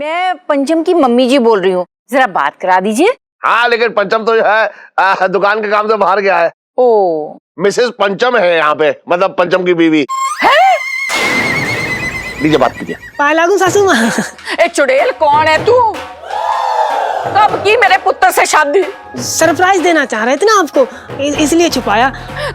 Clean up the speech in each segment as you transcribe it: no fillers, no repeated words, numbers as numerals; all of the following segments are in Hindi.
मैं पंचम की मम्मी जी बोल रही हूँ, जरा बात करा दीजिए। हाँ, लेकिन पंचम तो जो है दुकान के काम से बाहर गया है। ओ, मिसेस पंचम है यहाँ पे, मतलब पंचम की बीवी है। लीजिए बात कीजिए। पाए लागू सासू माँ। ए चुड़ैल, कौन है तू? कब की मेरे पुत्र से शादी? सरप्राइज देना चाह रहे थे ना आपको, इसलिए छुपाया।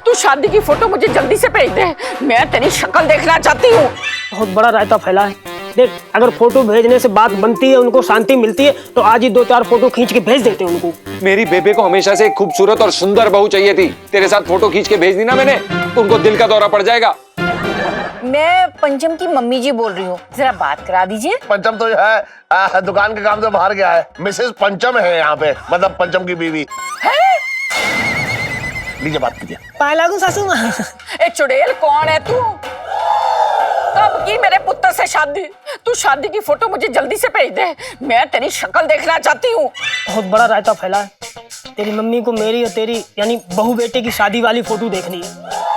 तू शादी की फोटो मुझे जल्दी से भेज दे, मैं तेरी शक्ल देखना चाहती हूँ। बहुत बड़ा रायता फैला है। देख, अगर फोटो भेजने से बात बनती है, उनको शांति मिलती है, तो आज ही 2-4 फोटो खींच के भेज देते उनको। मेरी बेबे को हमेशा से खूबसूरत और सुंदर बहू चाहिए थी। तेरे साथ फोटो खींच के भेज दी ना मैंने, तो उनको दिल का दौरा पड़ जाएगा। मैं पंचम की मम्मी जी बोल रही हूँ, जरा बात करा दीजिए। पंचम तो जो है दुकान के काम से बाहर गया है। मिसेस पंचम है यहाँ पे, मतलब पंचम की बीवी है। लीजिए बात कीजिए। पाए लागू सासू माँ। ए चुड़ैल, कौन है तू? कब की मेरे पुत्र से शादी? तू शादी की फोटो मुझे जल्दी से भेज दे, मैं तेरी शक्ल देखना चाहती हूँ। बहुत बड़ा रायता फैला है। तेरी मम्मी को मेरी और तेरी यानी बहू बेटे की शादी वाली फोटो देखनी है।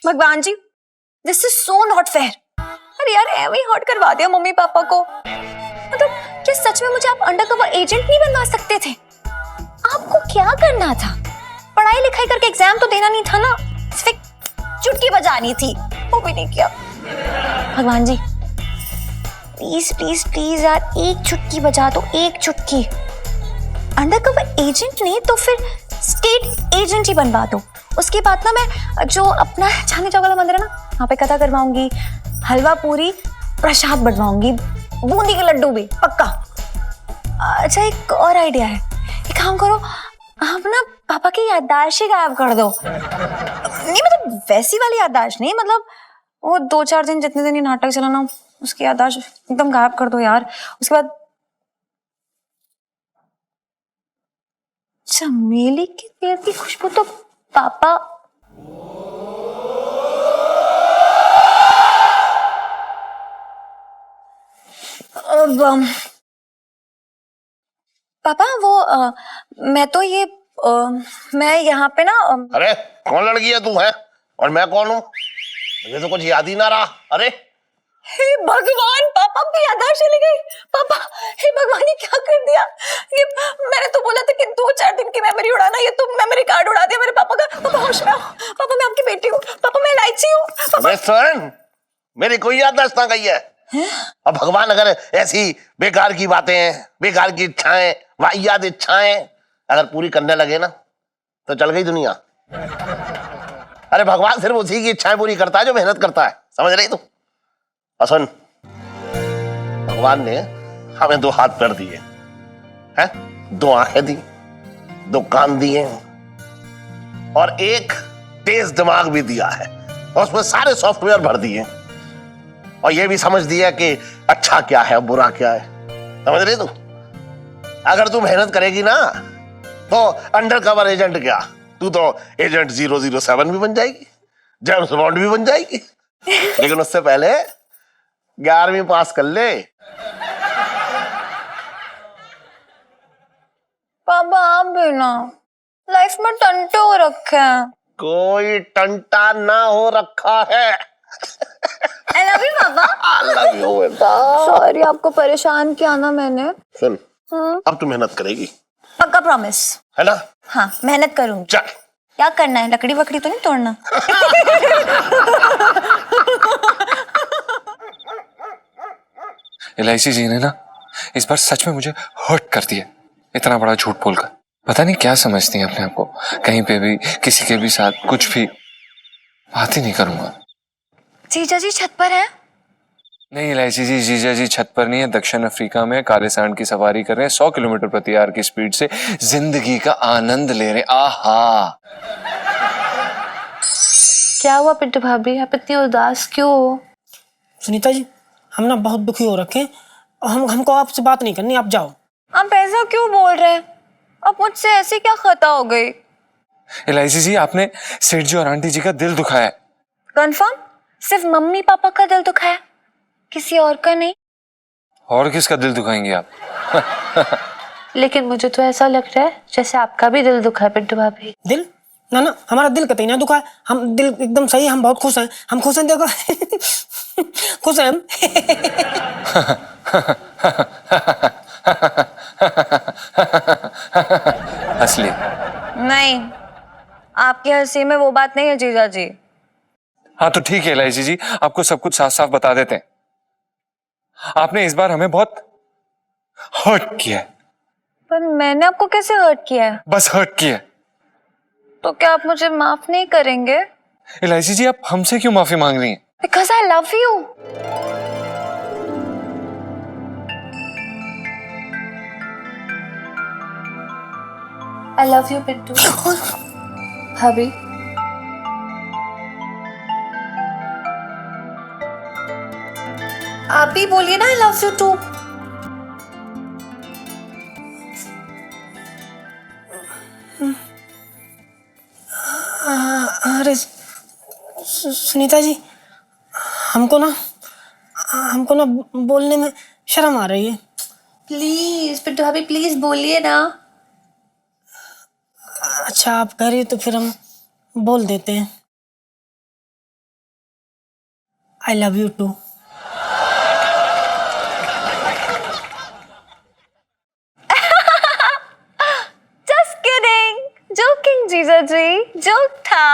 भगवान जी, this is so not fair. अरे यार, एवं ही हर्ट करवा दिया मम्मी पापा को। मतलब क्या सच में मुझे आप अंडरकवर एजेंट नहीं बनवा सकते थे? आपको क्या करना था? पढ़ाई लिखाई करके एग्जाम तो देना नहीं था ना, सिर्फ चुटकी बजानी थी, वो भी नहीं किया। भगवान जी, प्लीज प्लीज प्लीज यार, एक चुटकी बजा दो, एक चुटकी। अंडरकवर एजेंट नहीं तो फिर स्टेट एजेंट ही बनवा दो। उसके बाद ना मैं जो अपना चांदनी चौक वाला मंदिर है ना, वहाँ पे कथा करवाऊंगी, हलवा पूरी प्रसाद बनवाऊंगी, बूंदी के लड्डू भी पक्का। अच्छा, एक और आइडिया है, एक काम करो, आप ना पापा की याददाश्त ही गायब कर दो। नहीं मतलब वैसी वाली याददाश्त नहीं, मतलब वो 2-4 दिन जितने दिन ये नाटक चला ना, उसकी याददाश्त एकदम गायब कर दो यार। उसके बाद चमेली के तेल की खुशबू तो पापा पापा वो मैं तो ये मैं यहाँ पे ना अरे कौन लड़की है तू है, और मैं कौन हूँ? मुझे तो कुछ याद ही ना रहा। अरे हे भगवान, पापा की याददाश्त चली गई। पापा, हे भगवान, ये क्या कर दिया? ये मैंने तो बोला था कि 2-4 दिन की मेमोरी उड़ाना, ये तो मेमोरी कार्ड उड़ा दिया मेरे पापा का। पापा होश में आओ। पापा, मैं आपकी बेटी हूँ। पापा, मैं इलायची हूँ। अबे सुन, मेरी कोई याददाश्त ना गई है। अब भगवान अगर ऐसी बेकार की बातें, बेकार की इच्छाएं, वाहियात इच्छाएं अगर पूरी करने लगे ना, तो चल गई दुनिया। अरे भगवान सिर्फ उसी की इच्छाएं पूरी करता है जो मेहनत करता है, समझ रही तू? और सुन, भगवान ने हमें 2 हाथ पैर दिए हैं, 2 आंखें दी, 2 कान दिए और एक तेज दिमाग भी दिया है, और उसमें सारे सॉफ्टवेयर भर दिए, और ये भी समझ दिया कि अच्छा क्या है बुरा क्या है, समझ रही तू? अगर तू मेहनत करेगी ना, तो अंडर कवर एजेंट क्या, तू तो एजेंट 007 भी बन जाएगी, जेम्स बॉन्ड भी बन जाएगी। लेकिन उससे पहले 11वीं पास कर ले। पापा, आप भी ना लाइफ में टंटे हो रखे हैं। कोई टंटा ना हो रखा है। I love you, पापा। I love you बेटा। सॉरी, आपको परेशान किया ना मैंने। सुन, अब तू मेहनत करेगी, पक्का प्रॉमिस है ना? हाँ, मेहनत करूंगी। चल। क्या करना है, लकड़ी वकड़ी तो नहीं तोड़ना? एलआईसी जी ने ना इस बार सच में मुझे हर्ट कर दिया, इतना बड़ा झूठ बोलकर। पता नहीं क्या समझती हैं अपने आप को, कहीं पे भी किसी के भी साथ कुछ भी बात ही नहीं करूंगा। जीजा जी छत पर है? नहीं एलआईसी जी, जीजा जी छत पर नहीं है, दक्षिण अफ्रीका में काले सांड की सवारी कर रहे हैं 100 किलोमीटर प्रति आवर की स्पीड से, जिंदगी का आनंद ले रहे। आहा, क्या हुआ पिंटू भाभी, आप इतनी उदास क्यों हो? सुनीता जी, हम ना बहुत दुखी हो रखे हैं, और हमको आपसे बात नहीं करनी, आप जाओ। आप ऐसा क्यों बोल रहे हैं? अब मुझसे ऐसी क्या खता हो गई? एलआईसी जी, आपने सेठ जी और आंटी जी का दिल दुखाया है। कंफर्म? सिर्फ मम्मी पापा का दिल दुखाया, किसी और का नहीं? और किसका दिल दुखाएंगे आप? लेकिन मुझे तो ऐसा लग रहा है जैसे आपका भी दिल दुखा है पिंटू भाभी। दिल? ना ना, हमारा दिल कतई ना दुखा है, हम दिल एकदम सही, हम बहुत खुश हैं, हम खुश हैं। देखो खुश हैं हम। असली नहीं, आपकी हंसी में वो बात नहीं है जीजा जी। हाँ तो ठीक है इलायची जी, आपको सब कुछ साफ साफ बता देते हैं। आपने इस बार हमें बहुत हर्ट किया है, पर मैंने आपको कैसे हर्ट किया है? बस हर्ट किया है। तो क्या आप मुझे माफ नहीं करेंगे? इलायची जी, आप हमसे क्यों माफी मांग रही हैं? Because I love you. I love you Pintu. भाभी, आप भी बोलिए ना आई लव यू टू। अरे सुनीता जी, हमको ना बोलने में शर्म आ रही है। प्लीज पिंटू भाभी, प्लीज बोलिए ना। अच्छा आप कह रही हो तो फिर हम बोल देते हैं। I love you too. Just kidding, joking जीजा जी, जोक था।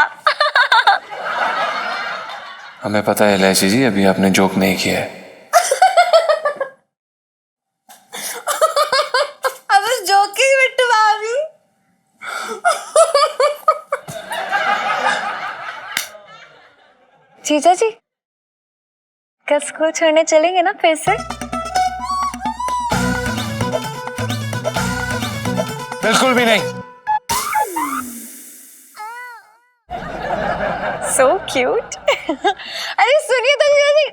हमें पता है इलायची जी, अभी आपने जोक नहीं किया है। I was joking पिंटू भाभी। जीजा जी, कल स्कूल छोड़ने चलेंगे ना फिर से? बिल्कुल भी नहीं। So cute। अरे सुनिए तो जीजा जी।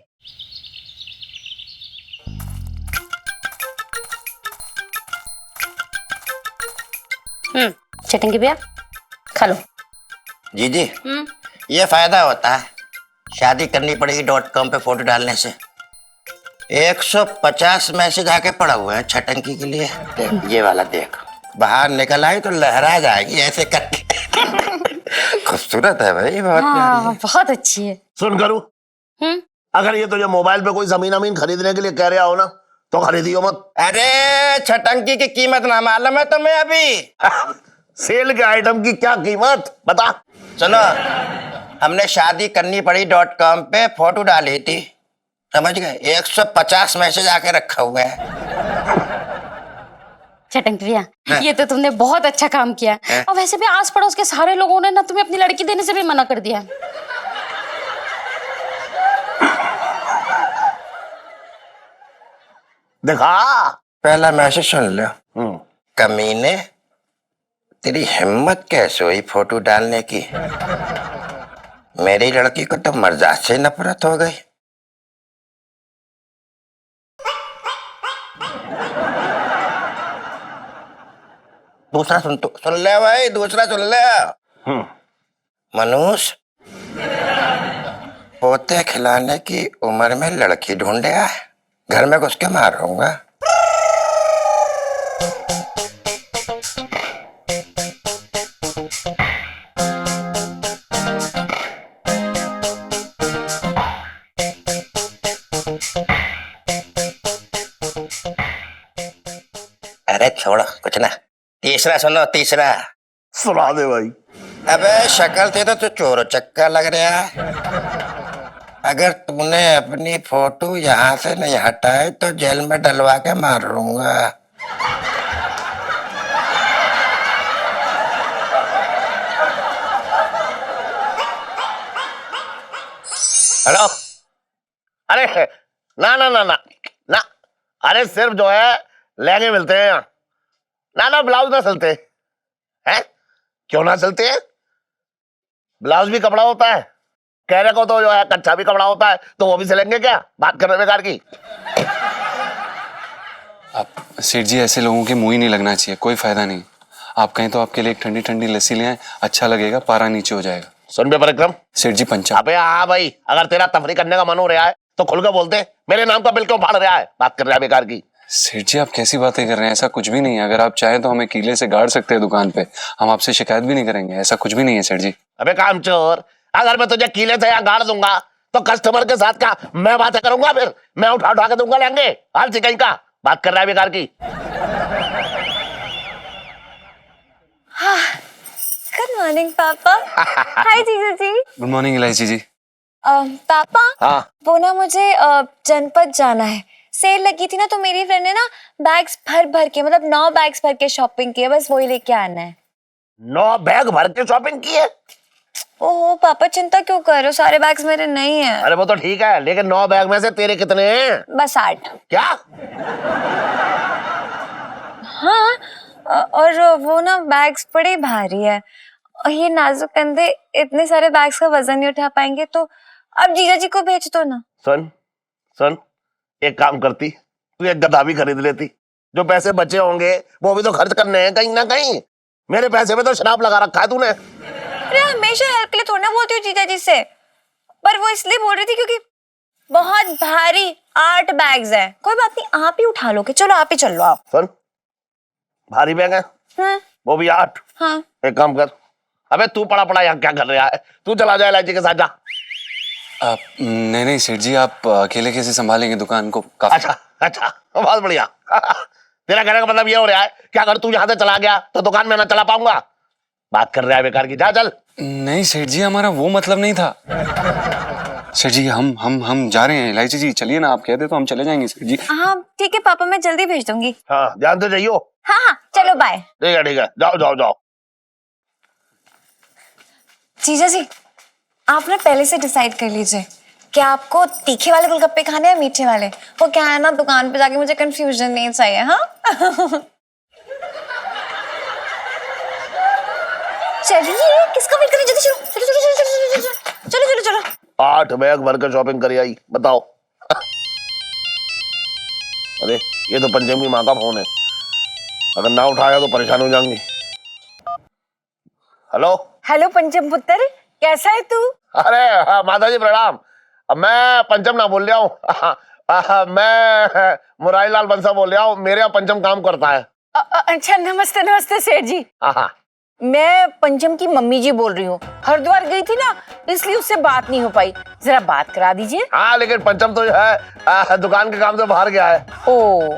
चटनी भैया खा लो। जी जी, ये फायदा होता है शादी करनी पड़ेगी .com पे फोटो डालने से। 150 मैसेज आके पड़ा हुए हैं छटंकी के लिए। देख ये वाला देख, बाहर निकल आई तो लहरा जाएगी ऐसे करके। खूबसूरत है भाई, बहुत प्यारी है। बहुत अच्छी है। सुन करूं, अगर ये तुझे मोबाइल पे कोई जमीन अमीन खरीदने के लिए कह रहा हो ना तो खरीदियो मत। अरे छटंकी की कीमत ना मालूम है तुम्हें अभी? सेल के आइटम की क्या कीमत बता। सुनो, हमने शादी करनी पड़ी .com पे फोटो डाली थी, समझ गए? 150 मैसेज आके रखा हुआ है। चटंकी भैया ये तो तुमने बहुत अच्छा काम किया। और वैसे भी आस पड़ोस के सारे लोगों ने ना तुम्हें अपनी लड़की देने से भी मना कर दिया। देखा, पहला मैसेज सुन लो। कमीने, तेरी हिम्मत कैसे हुई फोटो डालने की? मेरी लड़की को तो मर्जाद से नफरत हो गई। दूसरा सुन ले भाई, दूसरा सुन ले। मनुष्य, पोते खिलाने की उम्र में लड़की ढूंढे आए, घर में घुस के मारूंगा। अरे छोड़ो कुछ ना। तीसरा सुनो, तीसरा सुना दे भाई। अबे शक्ल से तो तू चोर चक्का लग रहा है। अगर तूने अपनी फोटो यहाँ से नहीं हटाई तो जेल में डलवा के मारूंगा। हेलो, अरे ना ना ना ना ना, अरे सिर्फ जो है लहंगे मिलते हैं यहाँ। ना ना ब्लाउज ना चलते हैं। क्यों ना चलते हैं? ब्लाउज भी कपड़ा होता है। कह रहे को तो जो है कच्चा भी कपड़ा होता है, तो वो भी सिलेंगे क्या? बात कर रहे बेकार की। आप सेठ जी, ऐसे लोगों के मुंह ही नहीं लगना चाहिए, कोई फायदा नहीं। आप कहें तो आपके लिए एक ठंडी ठंडी लस्सी ले आए, अच्छा लगेगा, पारा नीचे हो जाएगा। सुन बे परिक्रम, सेठ जी पंचा। अबे हाँ भाई, अगर तेरा तफरी करने का मन हो रहा है तो खुल कर बोलते। मेरे नाम का बिल क्यों फाड़ रहा है? बात कर रहा है बेकार की। सेठ जी आप कैसी बातें कर रहे हैं? ऐसा कुछ भी नहीं है। अगर आप चाहें तो हमें कीले से गाड़ सकते हैं दुकान पे, हम आपसे शिकायत भी नहीं करेंगे। ऐसा कुछ भी नहीं है सेठ जी। अबे कामचोर, अगर मैं तुझे कीले से यहाँ गाड़ दूंगा तो कस्टमर के साथ क्या मैं बातें करूंगा? फिर मैं उठा उठा के दूंगा लहंगे। आलसी कहीं का बात कर रहा है बेकार की। गुड मॉर्निंग पापा। हाय जीजू जी। गुड मॉर्निंग इलायची जी। पापा हाँ वो ना मुझे जनपद जाना है, सेल लगी थी ना, तो मेरी फ्रेंड ने ना बैग्स भर भर के, मतलब 9 बैग्स भर के शॉपिंग की है, बस वही लेके आना है। 9 बैग भर के शॉपिंग की है? ओहो पापा चिंता क्यों कर रहे हो, सारे बैग्स मेरे नहीं है। अरे वो तो ठीक है, लेकिन 9 बैग में से तेरे कितने हैं? बस 8। क्या? हाँ और वो ना बैग्स बड़े भारी है और ये नाजुक कंधे इतने सारे बैग्स का वजन नहीं उठा पाएंगे, तो अब जीजा जी को भेज दो ना। सुन एक काम करती, तू एक गधा भी खरीद लेती। जो पैसे बचे होंगे वो भी तो खर्च करने हैं कहीं ना कहीं। मेरे पैसे में तो शराब लगा रखा है तूने। अरे हमेशा हेल्प के लिए थोड़ा बोलती हूँ जीजा जी से, पर वो इसलिए बोल रही थी क्योंकि बहुत भारी 8 बैग्स है। कोई बात नहीं, आप ही उठा लोगे, चलो आप ही चल लो। आप सुन, भारी बैग है वो भी 8। हाँ एक काम कर, अबे तू पड़ा यहाँ क्या कर रहा है? तू चला जाए इलायची के साथ जा। नहीं सेठ जी, आप अकेले कैसे संभालेंगे दुकान को? काफी अच्छा बहुत बढ़िया। तेरा कहने का मतलब ये हो रहा है कि अगर तू यहाँ से चला गया तो दुकान में ना चला पाऊंगा? बात कर रहा है बेकार की, जा चल। नहीं सेठ जी, हमारा वो मतलब नहीं था। सेठ जी हम जा रहे हैं। इलायची जी चलिए ना, आप कहते तो हम चले जाएंगे सेठ जी। हाँ ठीक है पापा, मैं जल्दी भेज दूंगी। हाँ ध्यान से जाइयो। हाँ चलो बाय। ठीक है जाओ। जीजा जी आप ना पहले से डिसाइड कर लीजिए कि आपको तीखे वाले गोलगप्पे खाने हैं मीठे वाले। वो क्या है ना, दुकान पे जाके मुझे कंफ्यूजन नहीं चाहिए। हाँ चलिए किसका वेट करें, जल्दी चलो। 8 बैग भर कर शॉपिंग कर आई, बताओ। अरे ये तो पंचम की माँ का फोन है, अगर ना उठाया तो परेशान हो जाऊंगी। हेलो पंचम पुत्र, कैसा है तू? अरे हाँ, माता जी प्रणाम। मैं पंचम ना बोल रहा हूँ, मैं मुरारीलाल बंसा बोल रहा हूँ। मेरे यहाँ पंचम काम करता है। अच्छा नमस्ते सेठ जी। हाँ मैं पंचम की मम्मी जी बोल रही हूँ। हरिद्वार गई थी ना, इसलिए उससे बात नहीं हो पाई, जरा बात करा दीजिए। हाँ, लेकिन पंचम तो जो है दुकान के काम से बाहर गया है। ओ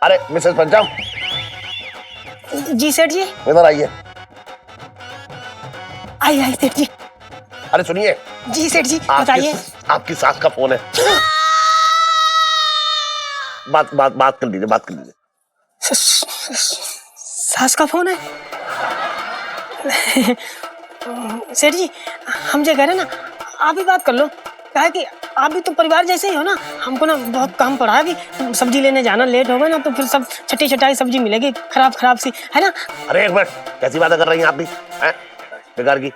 अरे मिसेस पंचम, जी सेठ जी। इधर आइए। आई सेठ जी। अरे सुनिए जी सेठ जी बताइए। आपकी सास का फोन है। बात कर लीजिए। सास का फोन है? सेठ जी हम जो कह रहे हैं ना, आप ही बात कर लो। कहा कि आप भी तो परिवार जैसे ही हो ना। हमको ना बहुत काम पड़ा है, कि सब्जी लेने जाना, लेट हो गए ना तो फिर सब छटाई सब्जी मिलेगी खराब सी, है ना। अरे एक मिनट, कैसी बातें कर रही हैं आप भी बेकार की।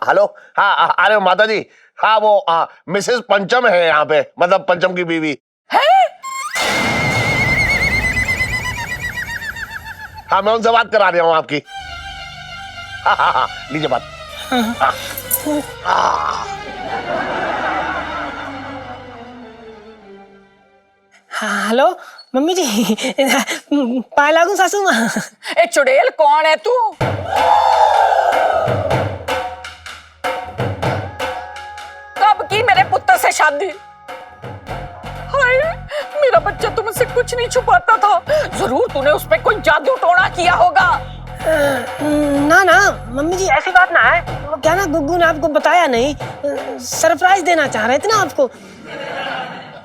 हेलो, हाँ अरे माता जी, हाँ वो मिसेस पंचम है यहाँ पे, मतलब पंचम की बीवी है। हाँ मैं उनसे बात करा रहा हूँ आपकी। हाँ लीजिए बात। हेलो मम्मी जी। पाए लागू सासू माँ। ए चुड़ैल, कौन है तू? कब की मेरे पुत्र से शादी? हाय, मेरा बच्चा तुमसे कुछ नहीं छुपाता था। जरूर तूने उस पर कोई जादू टोना किया होगा। ना मम्मी जी ऐसी बात ना है। वो क्या ना, गुग्गू ने आपको बताया नहीं, सरप्राइज देना चाह रहे थे ना आपको,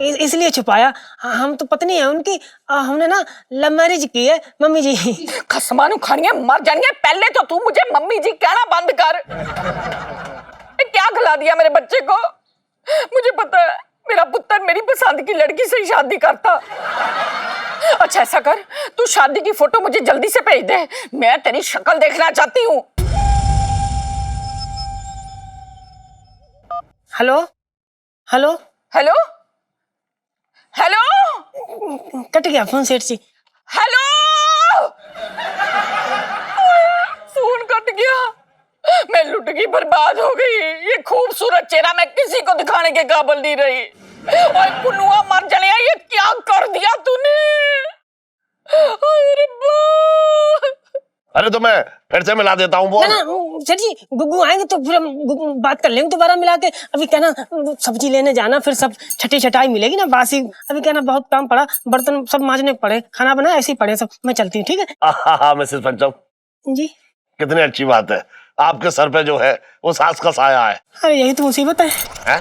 इसलिए छुपाया। हम तो पत्नी है उनकी, हमने ना लव मैरिज की है मम्मी जी। खसमानू खानिया मर जानिए, पहले तो तू मुझे मम्मी जी कहना बंद कर। क्या खिला दिया मेरे बच्चे को? मुझे पता है मेरा पुत्र मेरी पसंद की लड़की से ही शादी करता। अच्छा ऐसा कर, तू शादी की फोटो मुझे जल्दी से भेज दे, मैं तेरी शक्ल देखना चाहती हूँ। Hello hello hello hello, cut गया फोन सेठ जी। हेलो, फोन कट गया। मैं लुट गई, बर्बाद हो गई। ये खूबसूरत चेहरा मैं किसी को दिखाने के काबिल नहीं रही। और पुनुआ मर जाने, ये क्या कर दिया तूने? अरे तो मैं फिर से मिला देता हूँ ना फोन। ना सेठ जी, गुग्गू आएंगे तो फिर हम बात कर लेंगे दोबारा मिला के। अभी क्या ना सब्जी लेने जाना, फिर सब छठी छटाई मिलेगी ना बासी। अभी क्या ना बहुत काम पड़ा, बर्तन सब मांजने पड़े, खाना बना ऐसे ही पड़े सब। मैं चलती हूँ, ठीक है हाँ मिसेस पंचम, जी। कितनी अच्छी बात है, आपके सर पे जो है वो सास का साया है। अरे यही तो मुसीबत है। हैं?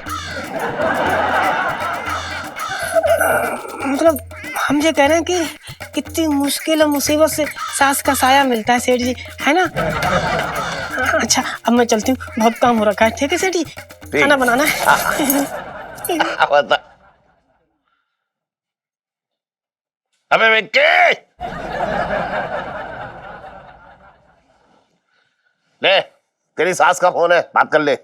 मतलब हम ये कह रहे हैं कि कितनी मुश्किल और मुसीबत से सास का साया मिलता है सेठ जी, है ना। अच्छा अब मैं चलती हूँ, बहुत काम हो रखा है। ठीक है सेठ जी, खाना बनाना है। बता। अबे विक्की, ले तेरी सास का फोन है, बात कर ले।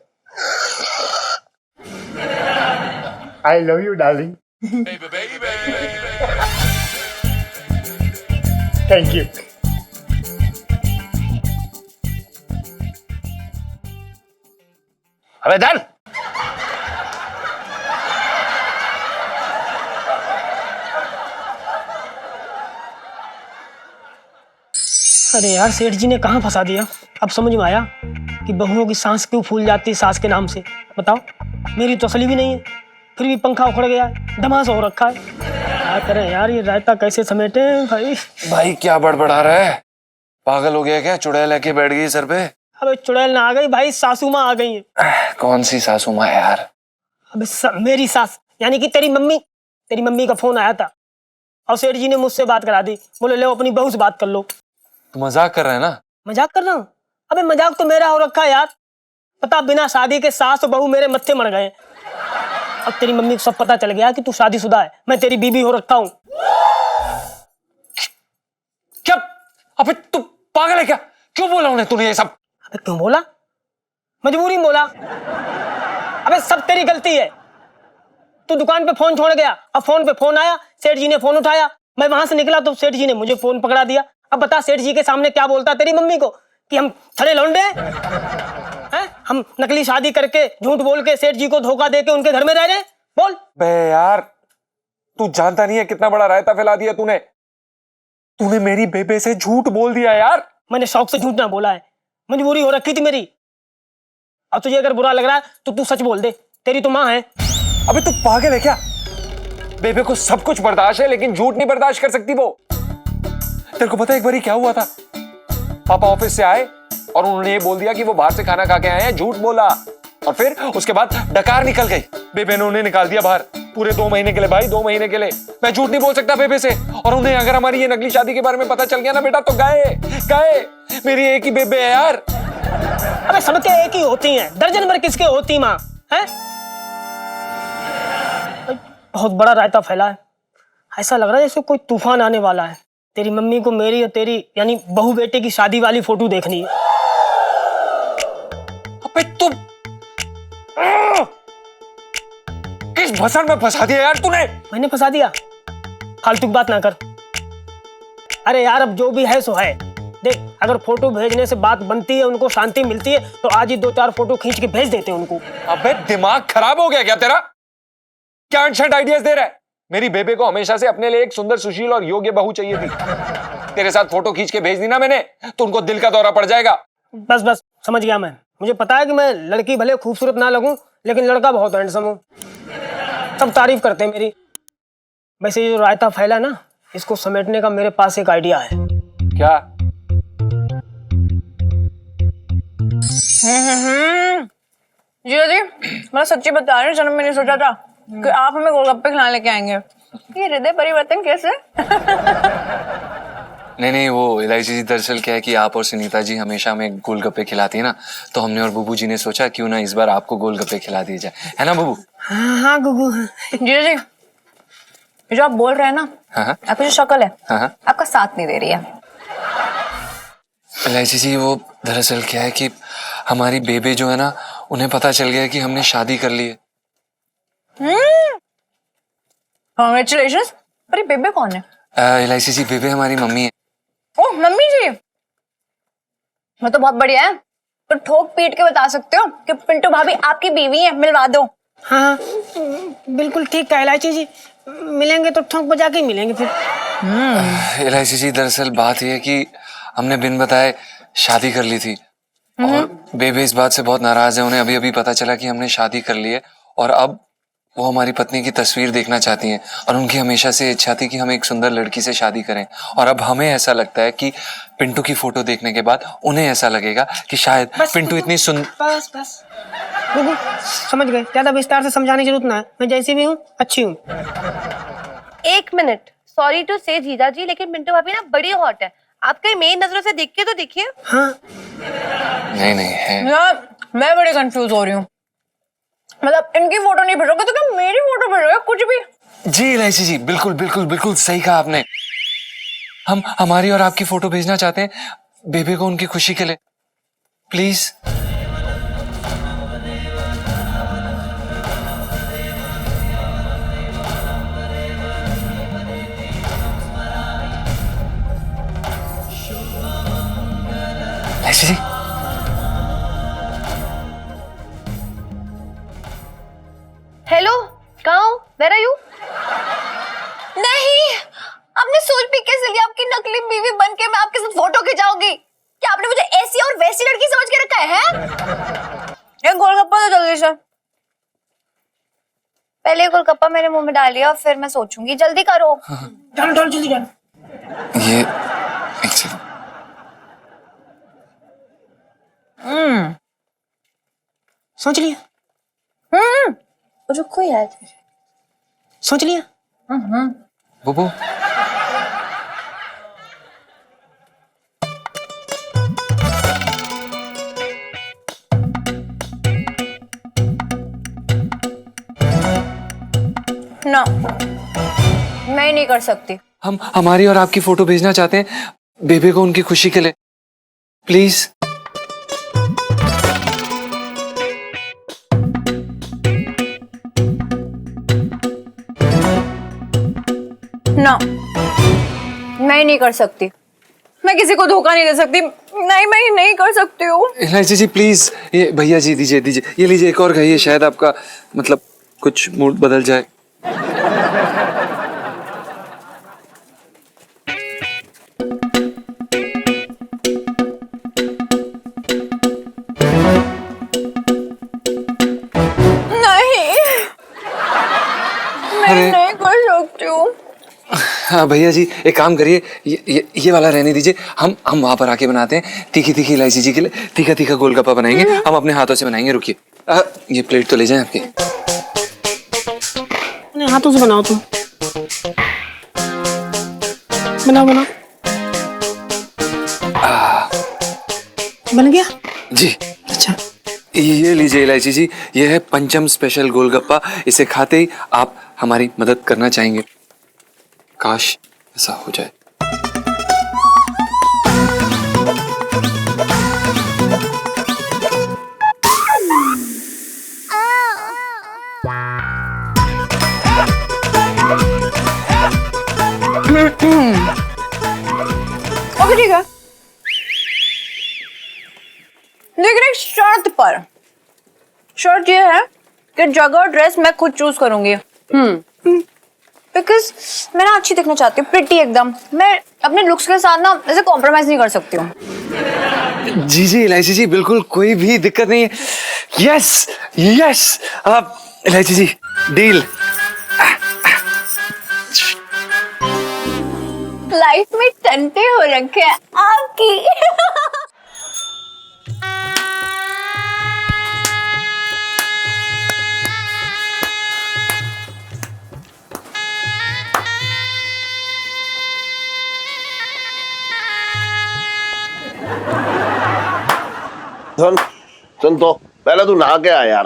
I love you, darling. Thank you. अबे चल। अरे यार सेठ जी ने कहाँ फंसा दिया। अब समझ में आया कि बहुओं की सांस क्यों फूल जाती है सास के नाम से। बताओ, मेरी तो असली भी नहीं है, फिर भी पंखा उखड़ गया है, धमास हो रखा है। क्या करें यार, ये रायता कैसे समेटे भाई। भाई क्या बड़बड़ा रहा है, पागल हो गया क्या? चुड़ैल लेके बैठ गई सर पे। अबे चुड़ैल ना आ गई भाई, सासू माँ आ गई है। कौन सी सासू माँ यार? अबे मेरी सास यानी कि तेरी मम्मी का फोन आया था और सेठ जी ने मुझसे बात करा दी। बोले लो अपनी बहू से बात कर लो। तू मजाक कर रहा है ना? मजाक कर रहा हूँ? अबे मजाक तो मेरा हो रखा है यार। पता बिना शादी के सास और बहू मेरे मत्थे मर गए। अब तेरी मम्मी को सब पता चल गया कि तू शादीशुदा है, मैं तेरी बीबी हो रखा हूँ। क्या? अबे तू पागल है क्या? क्यों बोला उन्हें तूने ये सब? अबे क्यों बोला? मजबूरी में बोला। अबे सब तेरी गलती है। तू दुकान पे फोन छोड़ गया और फोन पे फोन आया, सेठ जी ने फोन उठाया, मैं वहां से निकला तो सेठ जी ने मुझे फोन पकड़ा दिया। अब बता सेठ जी के सामने क्या बोलता तेरी मम्मी को कि हम खड़े लौंडे हैं? हम नकली शादी करके झूठ बोल के सेठ जी को धोखा दे के उनके घर में रह रहे हैं? बोल। बे यार, तू जानता नहीं है कितना बड़ा रायता फैला दिया तूने मेरी बेबे से झूठ बोल दिया यार। मैंने शौक से झूठ ना बोला है, मजबूरी हो रखी थी मेरी। अब तुझे अगर बुरा लग रहा है तो तू सच बोल दे, तेरी तो माँ है। अबे तू पागल है क्या? बेबे को सब कुछ बर्दाश्त है लेकिन झूठ नहीं बर्दाश्त कर सकती वो। तेरे को पता है एक बारी क्या हुआ था? पापा ऑफिस से आए और उन्होंने ये बोल दिया कि वो बाहर से खाना खा के आए हैं, झूठ बोला। और फिर उसके बाद डकार निकल गई, बेबे ने उन्हें निकाल दिया बाहर पूरे 2 महीने के लिए। भाई 2 महीने के लिए मैं झूठ नहीं बोल सकता बेबे से। और उन्हें अगर हमारी ये नकली शादी के बारे में पता चल गया ना बेटा तो गए। मेरी एक ही बेबे है यार। अबे सबके एक ही होती हैं, दर्जन भर किसके होती माँ है? बहुत बड़ा रायता फैला है, ऐसा लग रहा है जैसे कोई तूफान आने वाला है। तेरी मम्मी को मेरी और तेरी यानी बहू बेटे की शादी वाली फोटो देखनी है। अबे तू किस भसड़ में फंसा दिया यार तूने? मैंने फंसा दिया? फालतू की बात ना कर। अरे यार अब जो भी है सो है। देख अगर फोटो भेजने से बात बनती है, उनको शांति मिलती है तो आज ही 2-4 फोटो खींच के भेज देते हैं उनको। अबे दिमाग खराब हो गया क्या तेरा? क्या अनछट आइडियाज दे रहा है? मेरी बेबे को हमेशा से अपने लिए एक सुंदर सुशील और योग्य बहू चाहिए थी। तेरे साथ फोटो खींच के भेज दी ना मैंने तो उनको दिल का दौरा पड़ जाएगा। बस समझ गया मैं। मुझे पता है कि मैं लड़की भले खूबसूरत ना लगूं लेकिन लड़का बहुत हैंडसम हूं। सब तारीफ करते हैं मेरी। वैसे ये जो रायता फैला ना, इसको समेटने का मेरे पास एक आइडिया है। क्या? जी मैं सच्ची बता रही हूँ, जन्म में नहीं सोचा था कि आप हमें गोलगप्पे खिलाने लेके आएंगे। ये हृदय परिवर्तन कैसे? नहीं वो इलायची जी दरअसल क्या है कि आप और सुनीता जी हमेशा हमें गोलगप्पे खिलाती है ना, तो हमने और बुबू जी ने सोचा क्यों ना इस बार आपको गोलगप्पे खिला दिए जाए, है ना बुबू? हाँ गुगू। जी ये जो आप बोल रहे हैं ना, हाँ आपकी जो शक्ल है हाँ। आपका साथ नहीं दे रही है। इलायची जी वो दरअसल क्या है कि हमारी बेबे जो है ना, उन्हें पता चल गया कि हमने शादी कर ली है। कांग्रेचुलेशंस। पर ये बेबे कौन है? इलायची जी बेबे हमारी मम्मी है। ओह मम्मी जी, मैं तो बहुत बढ़िया है। तो ठोक पीट के बता सकते हो कि पिंटू भाभी आपकी बीवी है, मिलवा दो। हाँ बिल्कुल ठीक कहा इलायची जी, मिलेंगे तो ठोंक बजा के ही मिलेंगे फिर। इलायची जी दरअसल बात यह है कि हमने बिन बताए शादी कर ली थी और बेबे इस बात से बहुत नाराज है। उन्हें अभी अभी पता चला कि हमने शादी कर ली है और अब वो हमारी पत्नी की तस्वीर देखना चाहती हैं और उनकी हमेशा से इच्छा थी कि हम एक सुंदर लड़की से शादी करें। और अब हमें ऐसा लगता है कि पिंटू की फोटो देखने के बाद उन्हें ऐसा लगेगा कि शायद पिंटू इतनी बस बस गुगू, समझ गए, ज्यादा विस्तार से समझाने की जरूरत ना है। मैं जैसी भी हूँ अच्छी हूँ। 1 मिनट, सॉरी टू से जीजा जी, लेकिन मिंटू भाभी ना बड़ी हॉट है। आप कहीं मेन नजरों से देखिए तो देखिए। हाँ नहीं है। यार मैं बड़ी कंफ्यूज हो रही हूँ। मतलब इनकी फोटो नहीं भेजोगे तो क्या मेरी फोटो भेजोगे? कुछ भी। जी इलायची जी, बिल्कुल बिल्कुल बिल्कुल सही कहा आपने। हम हमारी और आपकी फोटो भेजना चाहते हैं बेबे को उनकी खुशी के लिए, प्लीज। इलायची जी, हेलो, कहाँ हो? Where are you? नहीं, आपने सोच भी कैसे लिया आपकी नकली बीवी बन के मैं आपके साथ फोटो खिंचाऊंगी? क्या आपने मुझे ऐसी और वैसी लड़की समझ के रखा है? ये गोलगप्पा तो जल्दी से। पहले गोलगप्पा मेरे मुंह में डालिए और फिर मैं सोचूंगी। जल्दी करो। डाल डाल जल्दी डाल। ये एक सेकंड। सोच लिया? रुको यार। सोच लिया? बुबू, ना, मैं नहीं कर सकती। हम हमारी और आपकी फोटो भेजना चाहते हैं बेबे को उनकी खुशी के लिए, प्लीज। ना, मैं नहीं कर सकती। मैं किसी को धोखा नहीं दे सकती। नहीं, मैं नहीं कर सकती हूँ। इलायची जी प्लीज, ये भैया जी दीजिए दीजिए, ये लीजिए एक और खाइए, शायद आपका मतलब कुछ मूड बदल जाए। नहीं, मैं नहीं कर सकती हूँ। हाँ भैया जी एक काम करिए, ये वाला रहने दीजिए, हम वहां पर आके बनाते हैं तीखी तीखी इलायची जी के लिए तीखा तीखा गोलगप्पा बनाएंगे, हम अपने हाथों से बनाएंगे। रुकिए, ये प्लेट तो ले जाएं आपके। अपने हाथों से बनाओ तुम। बनाओ बनाओ। बन गया जी अच्छा। ये लीजिए इलायची जी, ये है पंचम स्पेशल गोलगप्पा। इसे खाते ही आप हमारी मदद करना चाहेंगे। काश ऐसा हो जाए। ओके ठीक है, लेकिन एक शर्त पर। शर्त ये है कि जगह और ड्रेस मैं खुद चूज करूंगी। बिकॉज मैं ना अच्छी दिखना चाहती हूँ, प्रिटी एकदम। मैं अपने लुक्स के साथ ना ऐसे कॉम्प्रोमाइज नहीं कर सकती हूँ। जी जी इलायची जी, बिल्कुल कोई भी दिक्कत नहीं है। यस यस, आप इलायची जी डील। लाइफ में टंटे हो रखे हैं आपकी। सुन तो पहले तू नहा के आ यार।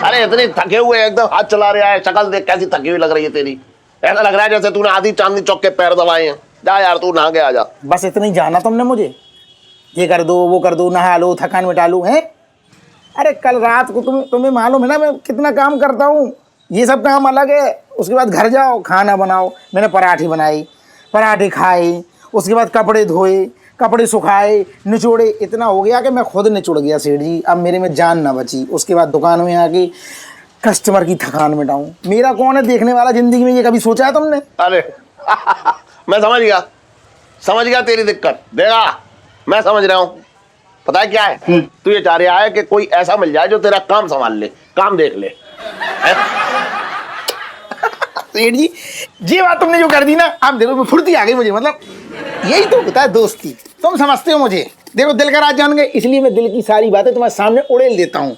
अरे इतने थके हुए एकदम, हाथ चला रहा है, शक्ल देख कैसी थकी हुई लग रही है तेरी। ऐसा लग रहा है जैसे तूने आधी चांदनी चौक के पैर दबाए हैं। जा यार तू नहा के आ जा। बस इतना ही जाना तुमने मुझे, ये कर दो वो कर दो, नहा लो, थकान मिटा लो हैं। अरे कल रात को तुम्हें मालूम है ना मैं कितना काम करता हूँ, ये सब काम अलग है। उसके बाद घर जाओ, खाना बनाओ। मैंने पराठे बनाई, पराठे खाए, उसके बाद कपड़े धोए, कपड़े सुखाए, निचोड़े। इतना हो गया कि मैं खुद निचुड़ गया सेठ जी। अब मेरे में जान ना बची। उसके बाद दुकान में आके कस्टमर की थकान मिटाऊं। मेरा कौन है देखने वाला जिंदगी में, ये कभी सोचा है तुमने? अरे मैं समझ गया तेरी दिक्कत। देखा मैं समझ रहा हूँ। पता है क्या है, तू ये चाह रहा है कि कोई ऐसा मिल जाए जो तेरा काम संभाल ले, काम देख ले। सेठ जी, ये बात तुमने जो कर दी ना, आप देखो मैं फुर्ती आ गई मुझे। मतलब यही तो होता है दोस्ती। तुम समझते हो मुझे, देखो दिल का राज जान गए, इसलिए मैं दिल की सारी बातें तुम्हारे सामने उड़ेल देता हूँ।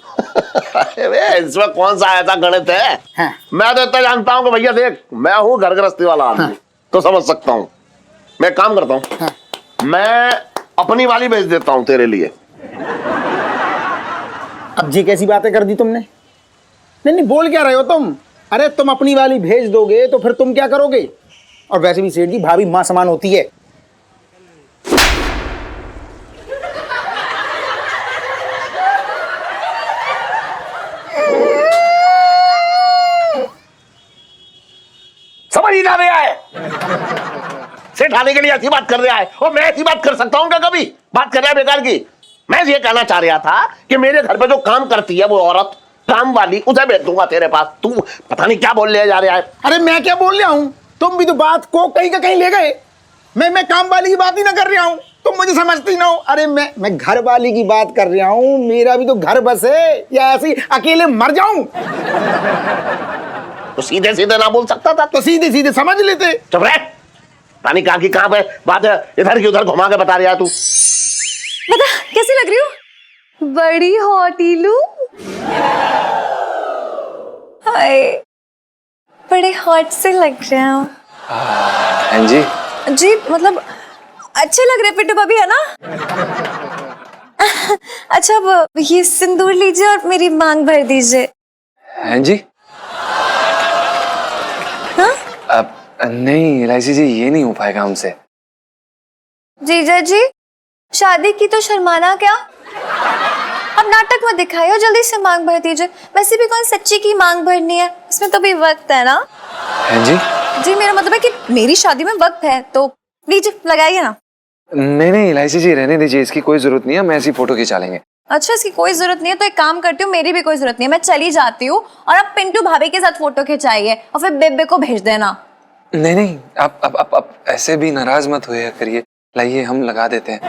इसमें कौन सा ऐसा गणित है? हाँ। मैं तो इतना जानता हूँ कि भैया देख, मैं हूँ घर गृहस्थी वाला आदमी। हाँ। तो समझ सकता हूँ। मैं काम करता हूँ। हाँ। मैं अपनी वाली भेज देता हूँ तेरे लिए। अब जी कैसी बातें कर दी तुमने? नहीं बोल क्या रहे हो तुम? अरे तुम अपनी वाली भेज दोगे तो फिर तुम क्या करोगे? और वैसे भी सेठ जी, भाभी मां समान होती है। समझ ही ना रहा है। सेठ आने के लिए ऐसी बात कर रहा है, और मैं ऐसी बात कर सकता हूँ क्या? कभी बात कर रहा है बेकार की। मैं ये कहना चाह रहा था कि मेरे घर पे जो काम करती है वो औरत, काम वाली, उसे भेज दूंगा तेरे पास। तू पता नहीं क्या बोल ले जा रहा है। अरे मैं क्या बोल रहा हूँ, तुम भी तो बात को कहीं का कहीं ले गए। मैं काम वाली की बात ही ना कर रहा हूँ, तुम मुझे समझती ना हो। अरे मैं घर वाली की बात कर रहा हूँ। मेरा भी तो घर बस है, या ऐसे अकेले मर जाऊं? तो सीधे सीधे ना बोल सकता था? तो सीधे सीधे समझ लेते। चुप रह। पानी कहाँ की कहाँ पे बात है, इधर की उधर घुमा के बता रहा है तू। बता कैसी लग रही हूँ? बड़ी हॉटीलू। हाय, बड़े हॉट से लग रहे हो। हाँ जी। जी मतलब अच्छे लग रहे पिट्टू भाभी, है ना? अच्छा अब ये सिंदूर लीजिए और मेरी मांग भर दीजिए। हाँ जी। हाँ? अब नहीं इलायची जी, ये नहीं हो पाएगा हमसे। जीजा जी, शादी की तो शर्माना क्या? अब नाटक मत दिखाइए, जल्दी से मांग भर दीजिए। वैसे भी कौन सच्ची की मांग भरनी है, इसमें तो भी वक्त है ना? हाँ जी। जी मेरा मतलब है कि मेरी शादी में वक्त है, तो लीजिए लगाइए ना। नहीं इलायची जी, रहने दीजिए, इसकी कोई जरूरत नहीं है, हम ऐसी फोटो खिंचा लेंगे। अच्छा इसकी कोई जरूरत नहीं है तो एक काम करती हूँ, मेरी भी कोई जरूरत नहीं है, मैं चली जाती हूँ और अब पिंटू भाभी के साथ फोटो खिंचाइए और फिर बेबे को भेज देना। नहीं आप ऐसे भी नाराज मत हुए करिए। लाइए हम लगा देते हैं।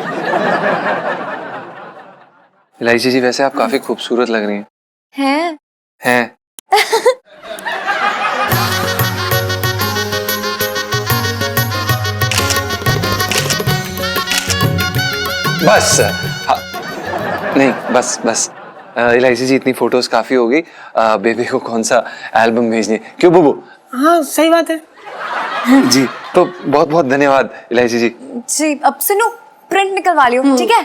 इलायची जी, वैसे आप काफी खूबसूरत लग रही हैं। हैं? बस हाँ, नहीं बस इलायची जी, इतनी फोटोज काफी हो गई। बेबी को कौन सा एल्बम भेजनी है, क्यों बुबू? हाँ सही बात है। जी तो बहुत बहुत धन्यवाद इलायची जी। जी अब सुनो, प्रिंट निकलवा लियो, ठीक है?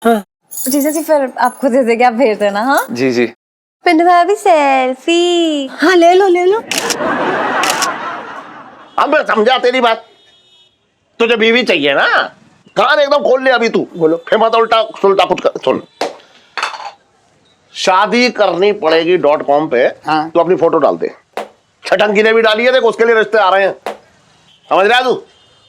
हाँ। जीजा जी फिर आपको दे देंगे, आप भेज देना। हाँ जी पिंटू भाभी सेल्फी। हाँ ले लो। अब मैं समझा तेरी बात। तुझे बीवी चाहिए ना? कान एकदम खोल ले अभी तू। बोलो। फिर मत उल्टा सुलटा कुछ कर। सुन, शादी करनी पड़ेगी .com पे। हाँ। तू अपनी फोटो डाल दे। छटंकी ने भी डाली है, देखो उसके लिए रिश्ते आ रहे हैं। समझ रहा है तू?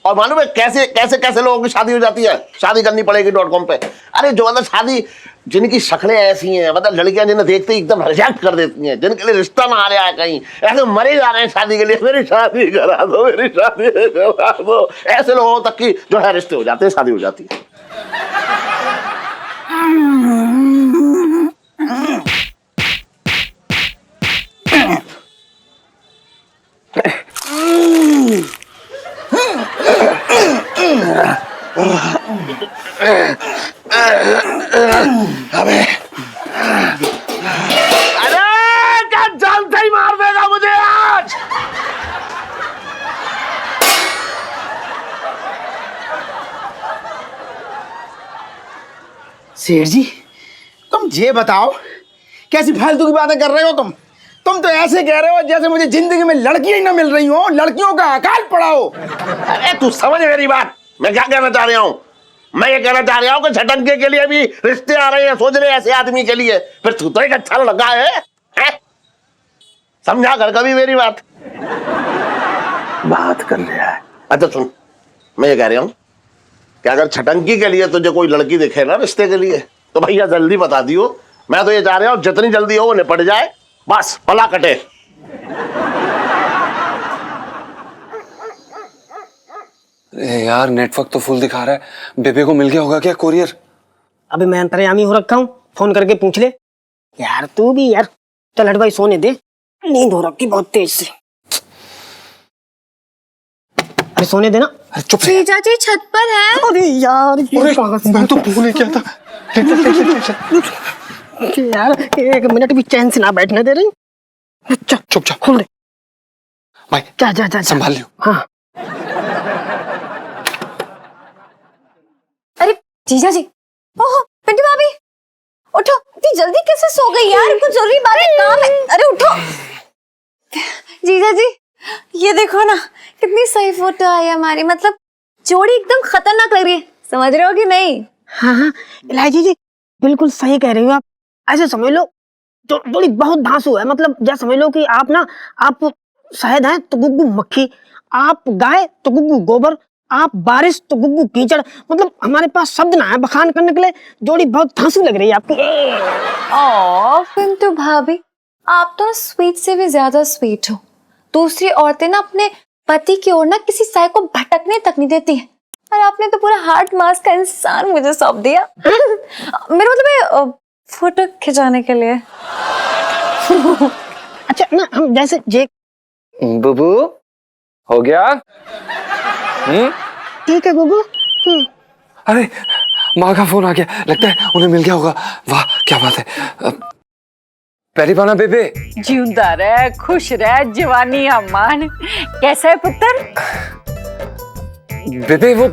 और मालूम है कैसे कैसे कैसे लोगों की शादी हो जाती है? शादी करनी पड़ेगी .com पे। अरे जो मतलब शादी, जिनकी शक्लें ऐसी हैं, मतलब लड़कियां जिन्हें देखते ही एकदम रिजेक्ट कर देती हैं, जिनके लिए रिश्ता ना आ रहा है कहीं, ऐसे मरे जा रहे हैं शादी के लिए, मेरी शादी करा दो, मेरी शादी करा दो, ऐसे लोगों तक की जो है रिश्ते हो जाते हैं, शादी हो जाती है। अबे अरे क्या जानते ही मार देगा मुझे आज। सेठ जी, तुम ये बताओ कैसी फालतू की बातें कर रहे हो तुम? तुम तो ऐसे कह रहे हो जैसे मुझे जिंदगी में लड़कियां ही ना मिल रही हो, लड़कियों का अकाल पड़ा हो। अरे तू समझ मेरी बात, मैं क्या कहना चाह रहा हूँ? मैं ये कहना चाह रहा हूँ कि छटंके के लिए भी रिश्ते आ रहे हैं, सोच रहे ऐसे आदमी के लिए। फिर तू तो एक अच्छा लगा है? समझा कर कभी मेरी बात कर लिया है। अच्छा सुन, मैं ये कह रहा हूँ कि अगर छटंकी के लिए तुझे कोई लड़की दिखे ना रिश्ते के लिए, तो भैया जल्दी बता दियो। मैं तो ये चाह रहा हूँ जितनी जल्दी हो वो निपट जाए, बस पला कटे। यार नेटवर्क तो फुल दिखा रहा है। बेबे को मिल गया होगा क्या कोरियर? अभी मैं अंतर्यामी हो रखा हूँ, फोन करके पूछ ले। यार तू भी यार, चल हट भाई सोने दे, नींद हो रखी बहुत तेज से। अरे सोने देना। अरे चुप रह। जीजा जी छत पर है। अरे यार मैं तो भूल गया था। यार एक मिनट भी चैन से ना बैठने दे रही। चुप चाप खोल दे भाई, जा जा जा, संभाल लियो। हाँ अरे जीजा जी, ओहो पिंटू भाभी उठो, इतनी जल्दी कैसे सो गई यार? कुछ जरूरी बात है, काम है। अरे उठो जीजा जी, ये देखो ना कितनी सही फोटो आई है हमारी। मतलब जोड़ी एकदम खतरनाक लग रही है, समझ रहे हो कि नहीं? हाँ हाँ इलायची जी बिल्कुल सही कह रही हो आप। ऐसे समझ लो जोड़ी बहुत धांसू है। मतलब जैसे समझ लो कि आप ना, आप शहद हैं तो गुग्गू मक्खी, आप गाय तो गुग्गू गोबर, आप बारिश तो गुग्गू कीचड़। मतलब हमारे पास शब्द ना है बखान करने के लिए। जोड़ी बहुत धांसू लग रही है आपकी। ओ पिंटू भाभी, आप तो स्वीट से भी ज्यादा स्वीट हो। दूसरी औरतें ना अपने पति की ओर ना किसी साय को भटकने तक नहीं देती हैं, और आपने तो पूरा हार्ट मास का इंसान मुझे सौंप दिया। मेरा मतलब है फोटो खिंचाने के लिए। अच्छा ना हम जैसे जे बुबू हो गया? ठीक है गुग्गू। अरे माँ का फोन आ गया, लगता है उन्हें मिल गया होगा। वाह क्या बात है। पैरी पाना बेबे। जिंदा रह, खुश रह, जवानी अम्मान। कैसा है पुत्र? बेबे वो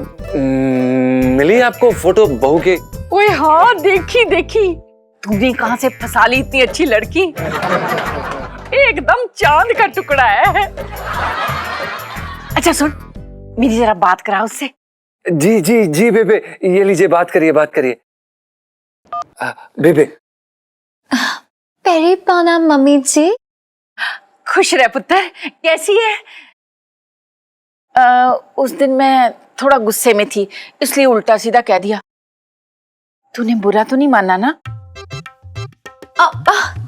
मिली आपको फोटो बहू के? ओए हाँ देखी देखी। तूने कहाँ से फंसा ली इतनी अच्छी लड़की? एकदम चांद का टुकड़ा है। अच्छा सुन, मेरी जरा बात करा उससे। जी जी जी बेबे, ये लीजिए बात करिए बात करिए। बेबे। पेरी पाना मम्मी जी। खुश रह पुत्र, कैसी है? उस दिन मैं थोड़ा गुस्से में थी, इसलिए उल्टा सीधा कह दिया। तूने बुरा तो नहीं माना ना?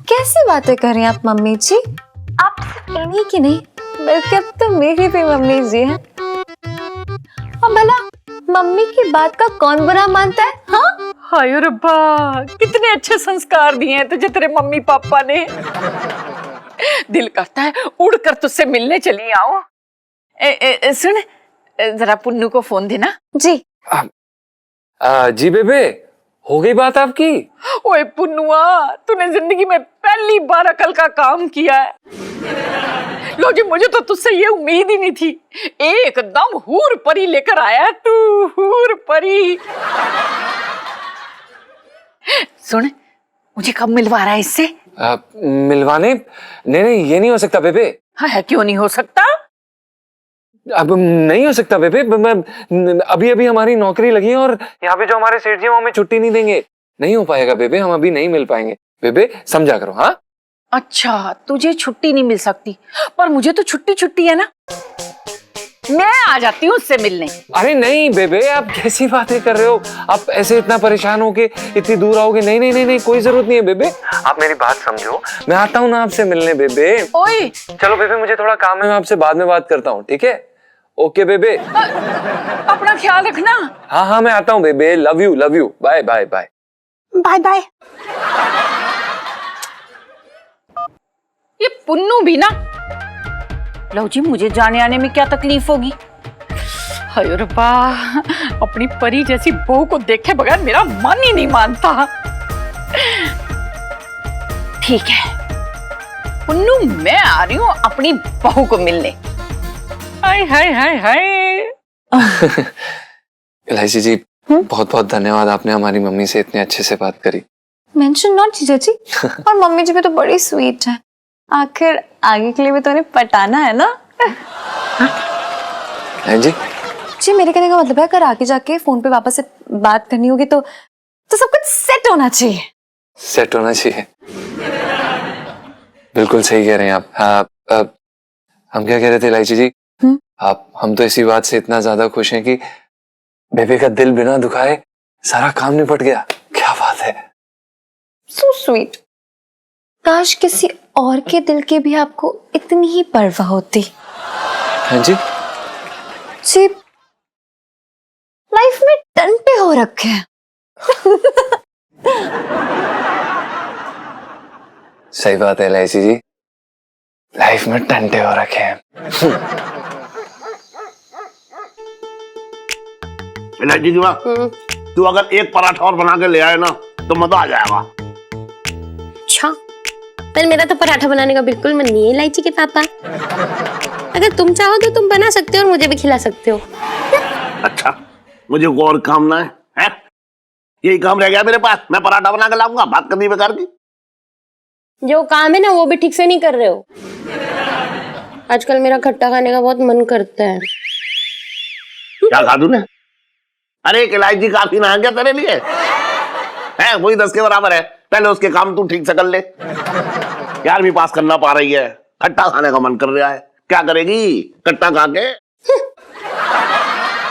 कैसी बातें कर रही हैं आप मम्मी जी? आप सिर्फ इन्हीं की नहीं बल्कि अब तो मेरी भी मम्मी जी हैं। और भला मम्मी की बात का कौन बुरा मानता है? हाँ हाय रब्बा, कितने अच्छे संस्कार दिए हैं तुझे तेरे मम्मी पापा ने। दिल करता है उड़कर तुझसे मिलने चली आओ। सुन जरा पुन्नू को फोन देना। जी। जी बेबे, हो गई बात आपकी? ओए पुन्नुआ, तूने जिंदगी में पहली बार अकल का काम किया है। लो जी, मुझे तो तुझसे ये उम्मीद ही नहीं थी। एकदम हूर परी लेकर आया है तू, हूर परी। सुन, मुझे कब मिलवा रहा है इससे? मिलवाने? नहीं ये नहीं हो सकता बेबे। हाँ क्यों नहीं हो सकता? अब नहीं हो सकता बेबे। अभी अभी हमारी नौकरी लगी है और यहाँ पे जो हमारे सेठ जी हैं वो हमें छुट्टी नहीं देंगे। नहीं हो पाएगा बेबे, हम अभी नहीं मिल पाएंगे। बेबे समझा करो। हाँ अच्छा, तुझे छुट्टी नहीं मिल सकती, पर मुझे तो छुट्टी है ना। मैं आ जाती हूँ उससे मिलने। अरे नहीं बेबे, आप कैसी बातें कर रहे हो? आप ऐसे इतना परेशान होके इतनी दूर आओगे? नहीं, कोई जरूरत नहीं है बेबे। आप मेरी बात समझो, मैं आता हूँ ना आपसे मिलने बेबे। ओए चलो बेबे, मुझे थोड़ा काम है, मैं आपसे बाद में बात करता हूँ, ठीक है? ओके बेबे। अपना ख्याल रखना। हाँ मैं आता हूँ बेबे। Love you bye bye bye bye bye. ये पुन्नू भी ना। लो जी, मुझे जाने आने में क्या तकलीफ होगी? हाय रब्बा, अपनी परी जैसी बहू को देखे बगैर मेरा मन ही नहीं मानता। ठीक है पुन्नू, मैं आ रही हूँ अपनी बहू को मिलने। हाय हाय हाय हाय। इलायची जी, बहुत बहुत धन्यवाद, आपने हमारी मम्मी से इतने अच्छे से बात करी। मेंशन नॉट जीजा जी। और मम्मी जी भी तो बड़ी स्वीट है। आखिर आगे के लिए भी तो उन्हें पटाना है ना। हैं जी? जी मेरे कहने का मतलब है अगर आगे जाके फोन पे वापस से बात करनी होगी तो सब कुछ सेट होना चाहिए। सेट होना चाहिए, बिल्कुल सही कह रहे हैं आप। हाँ, हम क्या कह रहे थे इलायची जी? आप हम तो इसी बात से इतना ज्यादा खुश हैं कि बेबे का दिल बिना दुखाए सारा काम निपट गया। क्या बात है। So sweet. काश किसी और के दिल की भी आपको इतनी ही परवाह होती। हैं जी? जी रखे हैं। सही बात है एलआईसी जी, लाइफ में टंटे हो रखे हैं। इलायची की बात, तू अगर एक पराठा और बना के ले आए ना तो मजा आ जाएगा। अच्छा, पर मेरा तो पराठा बनाने का बिल्कुल मन नहीं है इलायची के पापा। अगर तुम चाहो तो तुम बना सकते हो और मुझे भी खिला सकते हो। अच्छा, मुझे को और काम ना है? यही काम रह गया मेरे पास, मैं पराठा बना के लाऊंगा, बात करनी बेकार की। जो काम है ना वो भी ठीक से नहीं कर रहे हो। आजकल मेरा खट्टा खाने का बहुत मन करता है। क्या खा तूने? अरे एक इलायची काफी ना है क्या तेरे लिए? है वही 10 के बराबर है। पहले उसके काम तू ठीक से कर ले। 11वीं पास करना पा रही है, खट्टा खाने का मन कर रहा है, क्या करेगी खट्टा खा के?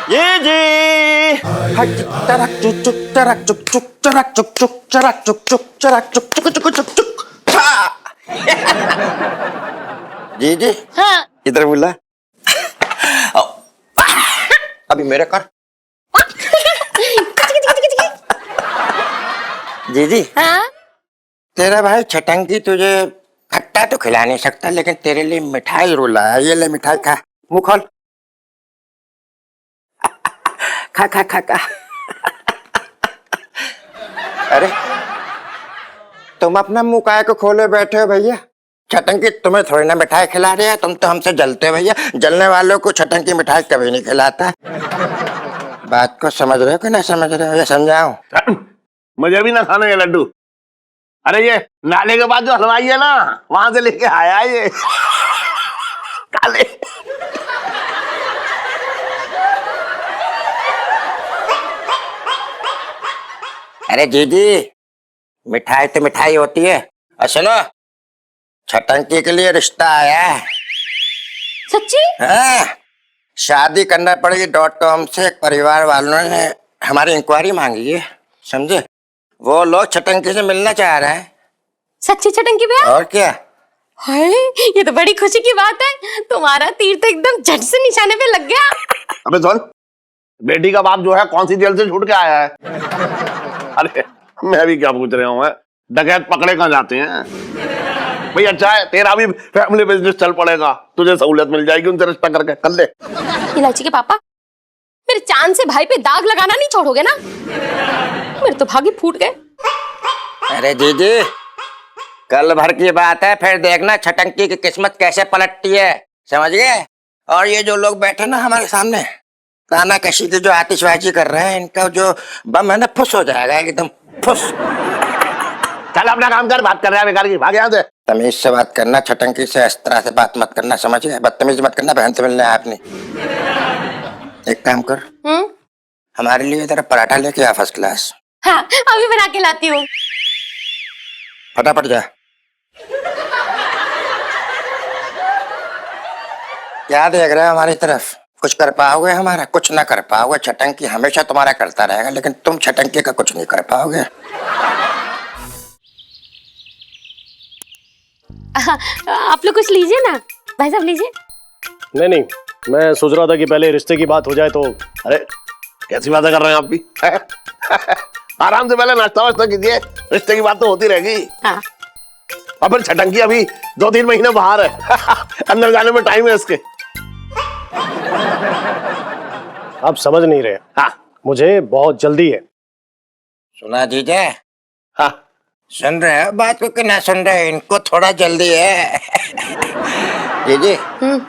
ये जी चरक चुक चुक चरक चुक चुक चरक चुक चुक चरक चुक चुक चरक चुक चुक चुक चुक चुक। जी जी हाँ। इधर बोला। अभी मेरे कर। जी जी हाँ? तेरा भाई छटंकी तुझे खट्टा तो खिला नहीं सकता, लेकिन तेरे लिए मिठाई रुला है। ये ले मिठाई खा, मुंह खोल। खा खा खा खा। अरे तुम अपना मुंह काहे को खोले बैठे हो भैया? छटंकी तुम्हें थोड़ी ना मिठाई खिला रही है, तुम तो हमसे जलते हो भैया। जलने वालों को छटंकी मिठाई कभी नहीं खिलाता। बात को समझ रहे हो कि ना समझ रहे हो? ये समझाऊं? मुझे भी ना खाने ये लड्डू। अरे ये नाले के बाद जो हलवाई है ना, वहां से लेके आया ये काले। अरे जीजी, मिठाई तो मिठाई होती है। और सुनो, छटंकी के लिए रिश्ता आया है। सच्ची? हाँ, शादी करना पड़ेगी .com से। एक परिवार वालों ने हमारी इंक्वायरी मांगी है, समझे? वो लोग छटंकी से मिलना चाह रहे हैं। सच्ची छटंकी भैया? और क्या? हाय, ये तो बड़ी खुशी की बात है। तुम्हारा तीर तो एकदम झट से निशाने पे लग गया। अबे सुन, बेटी का बाप जो है कौन सी जेल से छूट के आया है? अरे मैं भी क्या पूछ रहा हूँ, डकैत पकड़े कहाँ जाते हैं भाई? अच्छा है, तेरा भी फैमिली बिजनेस चल पड़ेगा, तुझे सहूलियत मिल जाएगी उनसे रिश्ता करके। कर ले। इलायची के पापा, मेरे चांद से भाई पे दाग लगाना नहीं छोड़ोगे ना? मेरे तो भागी फूट गए। अरे जीजी, कल भर की बात है, फिर देखना छटंकी की किस्मत कैसे पलटती है, समझ गए? और ये जो लोग बैठे ना हमारे सामने, ताना कशी की जो आतिशबाजी कर रहे हैं, इनका जो बम है ना फुस हो जाएगा, एकदम फुस। चल अपना काम कर, बात कर रहा है बेकार की, भाग यहाँ से। तमीज से बात करना, छटंकी से इस तरह से बात मत करना, समझ गए? बदतमीज मत करना, बहन से मिलने आया अपनी। एक काम कर, हमारे लिए तेरा पराठा लेके आ फर्स्ट क्लास। हाँ, अभी बना के लाती हूँ। फटाफट जा। क्या देख रहे हो हमारी तरफ? कुछ कर पाओगे हमारा? कुछ ना कर पाओगे। छटंकी हमेशा तुम्हारा करता रहेगा, लेकिन तुम छटंकी का कुछ नहीं कर पाओगे। आप लोग कुछ लीजिए ना, भाई साहब लीजिए। नहीं, मैं सोच रहा था कि पहले रिश्ते की बात हो जाए तो। अरे कैसी बातें कर रहे हैं आप भी? आराम से पहले नाश्ता वास्ता कीजिए, रिश्ते की बात तो होती रहेगी। हाँ। और फिर छटंकी अभी 2-3 महीने बाहर है। अंदर जाने में टाइम है इसके। आप समझ नहीं रहे। हाँ, मुझे बहुत जल्दी है। सुना जीजा? हाँ, सुन रहे हो बात को कि ना सुन रहे? इनको थोड़ा जल्दी है। जीजी,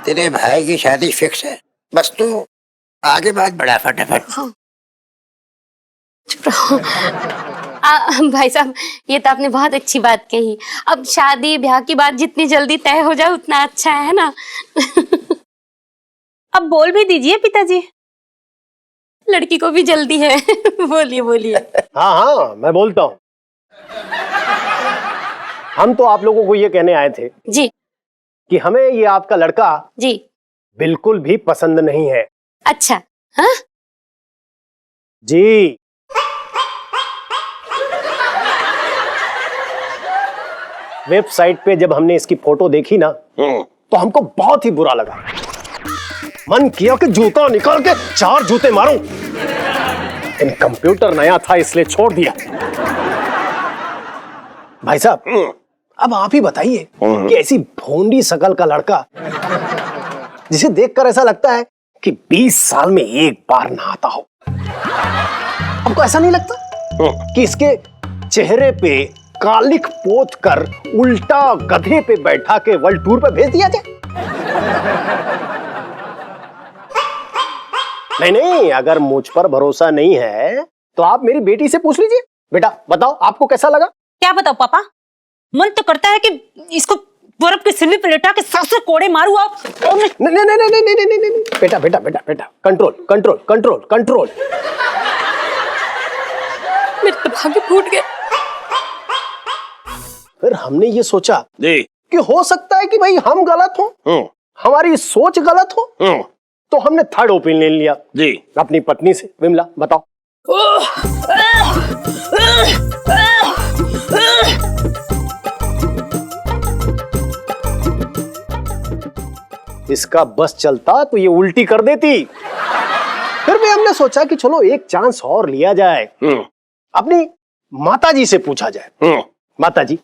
तेरे भाई की शादी फिक्स है, बस तू आगे बात बढ़ा फटाफट। भाई साहब, ये तो आपने बहुत अच्छी बात कही। अब शादी ब्याह की बात जितनी जल्दी तय हो जाए उतना अच्छा है ना। अब बोल भी दीजिए पिताजी। लड़की को भी जल्दी है। बोलिए बोलिए। हाँ, मैं बोलता हूँ। हम तो आप लोगों को ये कहने आए थे जी कि हमें ये आपका लड़का जी बिल्कुल भी पसंद नहीं है। अच्छा, हाँ जी। वेबसाइट पे जब हमने इसकी फोटो देखी ना, तो हमको बहुत ही बुरा लगा। मन किया कि जूता निकाल के 4 जूते मारूं। लेकिन कंप्यूटर नया था इसलिए छोड़ दिया। भाई साहब अब आप ही बताइए कि ऐसी भोंडी शकल का लड़का जिसे देखकर ऐसा लगता है कि 20 साल में एक बार नहाता हो, आपको ऐसा नहीं लगता कि इसके चेहरे पे कालिक पोत कर उल्टा गधे पे बैठा के वर्ल्ड टूर पे भेज दिया जाए? नहीं, अगर मुझ पर भरोसा नहीं है तो आप मेरी बेटी से पूछ लीजिए। बेटा बताओ आपको कैसा लगा? क्या बताओ पापा, मन तो करता है कि इसको बर्फ के सिल्ली पे लेटा के सबसे कोड़े मारूं आप। नहीं, बेटा बेटा बेटा बेटा, कंट्रोल कंट्रोल कंट्रोल कंट्रोल। मेरे तो भाग्य फूट गए। फिर हमने ये सोचा जी कि हो सकता है कि भाई हम गलत हो, हमारी सोच गलत हो, तो हमने थर्ड ओपिनियन लिया जी अपनी पत्नी से। विमला बताओ। इसका बस चलता तो ये उल्टी कर देती। फिर भी हमने सोचा कि चलो एक चांस और लिया जाए, अपनी माताजी से पूछा जाए। माताजी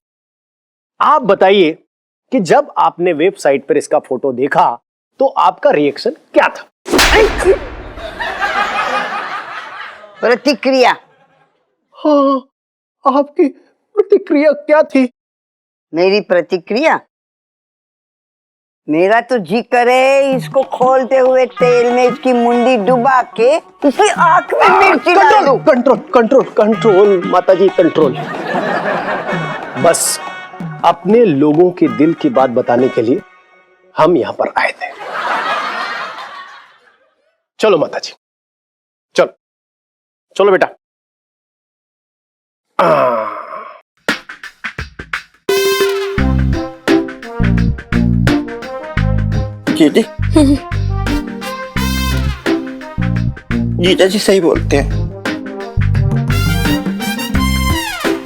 आप बताइए कि जब आपने वेबसाइट पर इसका फोटो देखा तो आपका रिएक्शन क्या था? प्रतिक्रिया। हाँ, आपकी प्रतिक्रिया क्या थी? मेरी प्रतिक्रिया, मेरा तो जी करे इसको खोलते हुए तेल में इसकी मुंडी डुबा के इसकी आंख में मिर्ची डाल दूं। कंट्रोल कंट्रोल कंट्रोल माताजी कंट्रोल। बस अपने लोगों के दिल की बात बताने के लिए हम यहां पर आए थे। चलो माताजी, चलो चलो बेटा। जीजा जीजा जी सही बोलते हैं,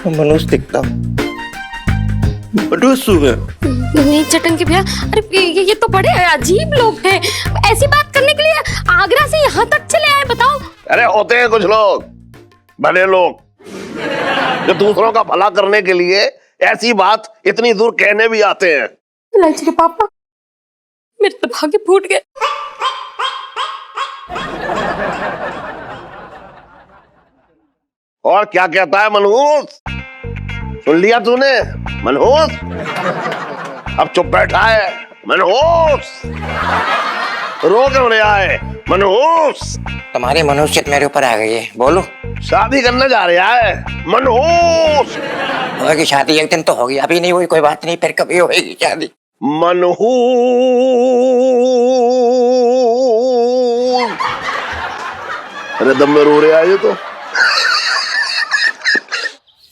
मनुष्य दिखता हूँ, नहीं चटन के भैया, अरे ये तो बड़े अजीब लोग हैं। ऐसी बात करने के लिए आगरा से यहाँ तक चले आए, बताओ। अरे होते हैं कुछ लोग भले लोग जो दूसरों का भला करने के लिए ऐसी बात इतनी दूर कहने भी आते हैं। इलायची के पापा, मेरे तो भाग्य फूट गए। और क्या कहता है मनहूस? सुन लिया तूने मनहूस? अब चुप बैठा है मनहूस? रो क्यों रहा है मनहूस? तुम्हारी मनुष्यत मेरे ऊपर आ गई है, बोलो। शादी करने जा रहा है मनहूस? होगी शादी, एक दिन तो होगी, अभी नहीं हुई कोई बात नहीं, फिर कभी होगी शादी। मनहूस अरे दम में रो रहा है ये तो।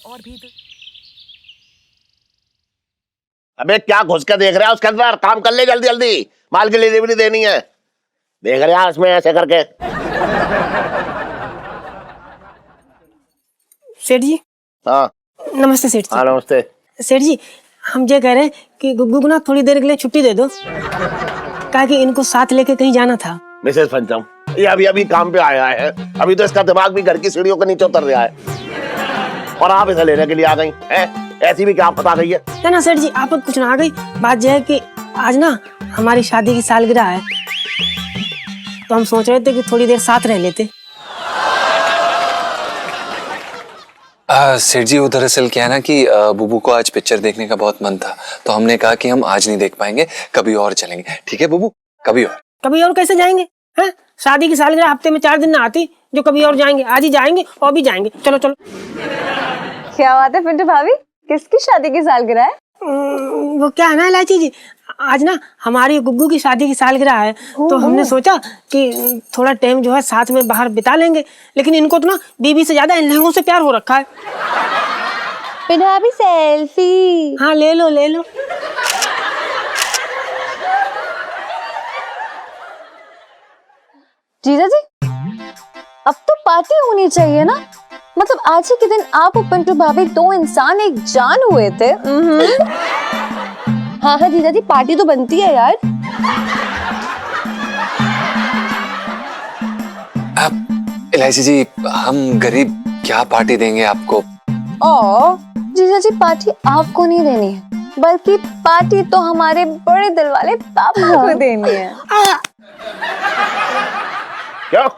और भी तो अबे क्या घुस के देख रहा है उसके अंदर? काम कर ले जल्दी जल्दी, माल की डिलीवरी देनी है। देख रहा है उसमें ऐसे करके। सेठ जी। हाँ नमस्ते सेठ जी। हाँ नमस्ते। सेठ जी हम ये कह रहे हैं कि गुग्गू को ना थोड़ी देर के लिए छुट्टी दे दो, कहा कि इनको साथ लेके कहीं जाना था। मिसेस पंचम ये अभी अभी काम पे आया है, अभी तो इसका दिमाग भी घर की सीढ़ियों के नीचे उतर रहा है और आप इसे लेने के लिए आ गई हैं? ऐसी भी क्या पता गई है? ना सेठ जी आप कुछ ना आ गई, बात यह है कि आज ना हमारी शादी की सालगिरह है, तो हम सोच रहे थे कि थोड़ी देर साथ रह लेते। सेठ जी वो दरअसल क्या है ना कि बुबू को आज पिक्चर देखने का बहुत मन था, तो हमने कहा कि हम आज नहीं देख पाएंगे, कभी और चलेंगे। ठीक है बुबू, कभी और। कभी और कैसे जाएंगे? हैं? शादी की सालगिरह हफ्ते में 4 दिन ना आती जो कभी और जाएंगे? आज ही जाएंगे और भी जाएंगे। चलो चलो। क्या बात है पिंटू भाभी, किसकी शादी की सालगिरह है? वो क्या है ना इलायची जी, आज ना हमारी गुग्गू की शादी की सालगिरह है, तो हमने सोचा कि थोड़ा टाइम जो है साथ में बाहर बिता लेंगे, लेकिन इनको तो ना बीबी से ज्यादा इन लहंगों से प्यार हो रखा है। पिंटू भाभी सेल्फी। हाँ ले लो ले लो। जीजा जी अब तो पार्टी होनी चाहिए ना, मतलब आज ही के दिन आप और पिंटू भाभी 2 इंसान एक जान हुए थे। हाँ हाँ जीजा जी पार्टी तो बनती है यार। अब इलायची जी, हम गरीब क्या पार्टी देंगे आपको? और जीजा जी पार्टी आपको नहीं देनी है, बल्कि पार्टी तो हमारे बड़े दिल वाले पापा को देनी है। क्यों?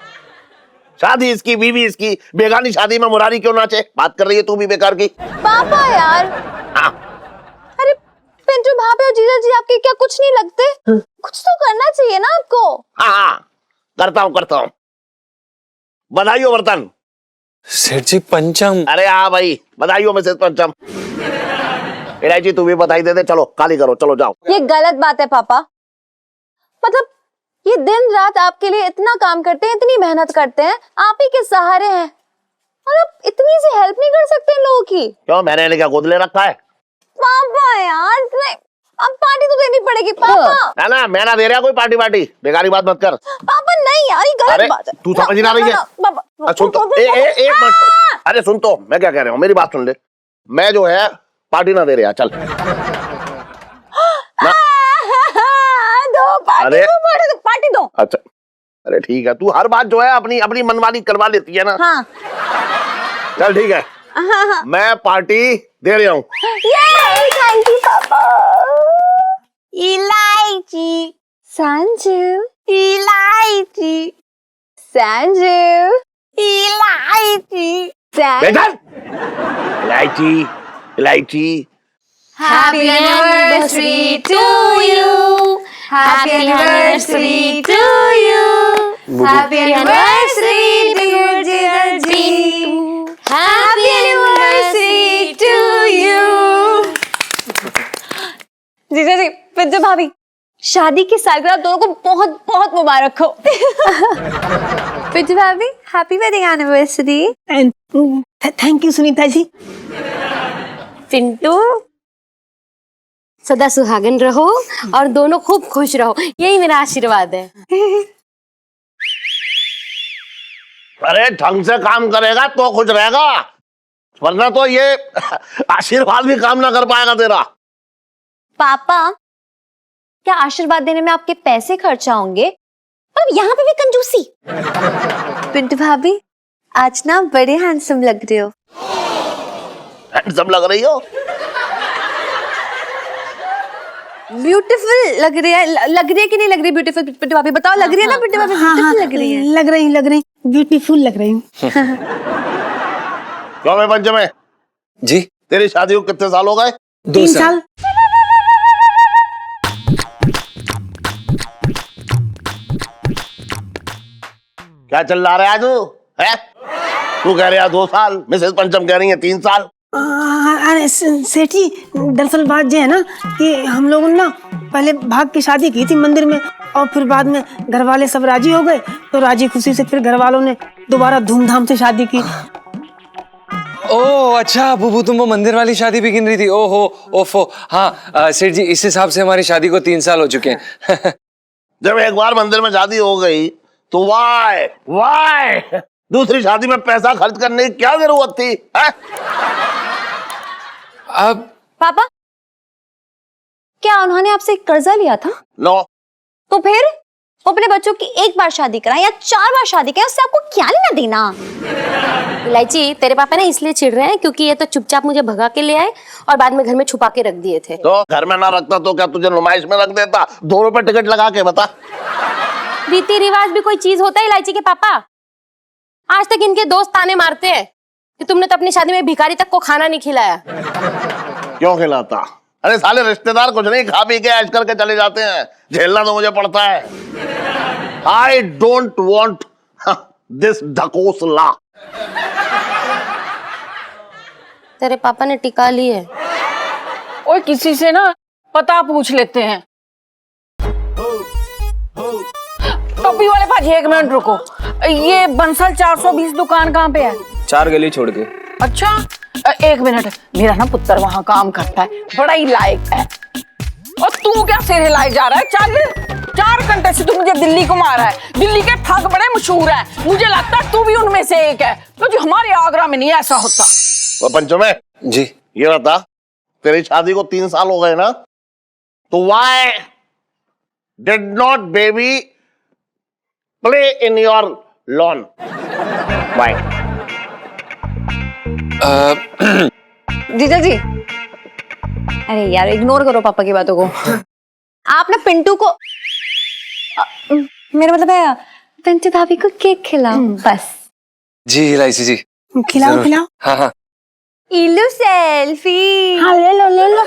शादी इसकी, बीवी इसकी, बेगानी शादी में मुरारी क्यों नाचे? बात कर रही है तू भी बेकार की। पापा यार, हाँ। अरे पिंटू भाभी और जीजा जी आपके क्या कुछ नहीं लगते? कुछ तो करना चाहिए ना आपको। हाँ, करता हूँ। बधाई हो बर्तन। सेठ जी पंचम। अरे हाँ भाई, बधाई हो मिसेस पंचम। इलायची तू भी बधाई दे दे। चलो खाली करो, चलो जाओ। ये गलत बात है पापा। मतलब ये दिन रात आपके लिए इतना काम करते हैं, इतनी मेहनत करते हैं, आप ही के सहारे हैं, और आप इतनी सी हेल्प नहीं कर सकते इन लोगों की? क्यों, मैंने क्या गोद ले रखा है? पापा यार, नहीं, अब पार्टी तो देनी पड़ेगी पापा। ना मैं ना दे रहा कोई पार्टी। बेकारी बात मत कर। पापा नहीं यार, ये गलत बात है। तू समझ ना रही है? पापा सुन तो, एक मिनट। अरे सुन तो, मैं क्या कह रहा हूँ, मेरी बात सुन ले। मैं जो है पार्टी ना दे रहा, चल दो पार्टी दो। अच्छा, अरे ठीक है, तू हर बात जो है अपनी अपनी मनमानी करवा लेती है ना। हाँ। चल ठीक है, मैं पार्टी दे रहा हूँ। थैंक यू पापा। इलायची संजू, इलायची संजू, इलायची बेटा, इलायची। Happy anniversary to you. Happy anniversary to you. Happy anniversary dear Jeja ji. Happy anniversary to you. जीजा जी, पिंटू भाभी, शादी की सालगिरह दोनों को बहुत बहुत मुबारक हो। पिंटू भाभी, happy wedding anniversary. And thank you Sunita ji. Pintu सदा सुहागन रहो और दोनों खूब खुश रहो, यही मेरा आशीर्वाद है। अरे ढंग से काम करेगा तो खुश रहेगा, वरना तो ये आशीर्वाद भी काम ना कर पाएगा तेरा। पापा, क्या आशीर्वाद देने में आपके पैसे खर्चा होंगे? अब यहाँ पे भी कंजूसी। पिंटू भाभी, आज ना बड़े हैंडसम लग रहे हो। हैंडसम लग रही हो? ब्यूटीफुल लग रही है कि नहीं लग रही? ब्यूटीफुल पिंटू भाभी बताओ, लग रही है ना पिंटू भाभी? ब्यूटीफुल लग रही है। लग रही ब्यूटीफुल लग रही हूँ। क्यों मैं पंचम है जी, तेरी शादी को कितने साल हो गए? 2 साल। क्या चल रहा है आज है? तू कह रहा 2 साल, मिसेस पंचम कह रही है 3 साल। अरे सेठी, दरअसल बात ये है ना कि हम लोगों ने ना पहले भाग की शादी की थी मंदिर में, और फिर बाद में घर वाले सब राजी हो गए, तो राजी खुशी से फिर घर वालों ने दोबारा धूमधाम से शादी की। ओह अच्छा, बुबू तुम वो मंदिर वाली शादी भी गिन रही थी? ओहो ओफो। हाँ सेठ जी, इस हिसाब से हमारी शादी को 3 साल हो चुके हैं। जब एक बार मंदिर में शादी हो गई तो वाई दूसरी शादी में पैसा खर्च करने की क्या जरूरत थी है? अब पापा, क्या उन्होंने आपसे एक कर्जा लिया था? नो। तो फिर वो अपने बच्चों की 1 बार शादी कराए या 4 बार शादी कराए, उससे आपको क्या लेना देना? इलायची, तेरे पापा ना इसलिए चिढ़ रहे हैं क्योंकि ये तो चुपचाप मुझे भगा के ले आए और बाद में घर में छुपा के रख दिए थे। तो घर में ना रखता तो क्या तुझे नुमाइश में रख देता? 2 रुपए टिकट लगा के बता। रीति रिवाज भी कोई चीज होता है इलायची के पापा? आज तक इनके दोस्त ताने मारते हैं कि तुमने तो अपनी शादी में भिखारी तक को खाना नहीं खिलाया। क्यों खिलाता? अरे साले रिश्तेदार कुछ नहीं, खा पी के ऐश करके चले जाते हैं, झेलना तो मुझे पड़ता है। आई डोंट वॉन्ट दिस ढकोसला। तेरे पापा ने टिका ली है। और किसी से ना पता पूछ लेते हैं। टोपी वाले भाजी 1 मिनट रुको, ये बंसल 420 दुकान कहाँ पे है? 4 गली छोड़ के। अच्छा 1 मिनट, मेरा ना पुत्र वहाँ काम करता है, बड़ा ही लायक है। और तू क्या सिर हिलाए जा रहा है? 4 घंटे से तू मुझे दिल्ली घुमा रहा है। दिल्ली के ठग बड़े मशहूर हैं, मुझे लगता है तू भी उनमें से एक है। तो जो हमारे आगरा में नहीं ऐसा होता। वो पंचमे जी, ये बता, तेरी शादी को 3 साल हो गए ना, तो why did not baby play in your lawn? Bye. जीजा जी, अरे यार इग्नोर करो पापा की बातों को। आप ना पिंटू को मेरा मतलब है पिंटू भाभी को केक खिलाओ बस। जी इलायची जी, खिलाओ खिलाओ। हाँ हाँ। इलू सेल्फी। हाँ ले लो ले लो।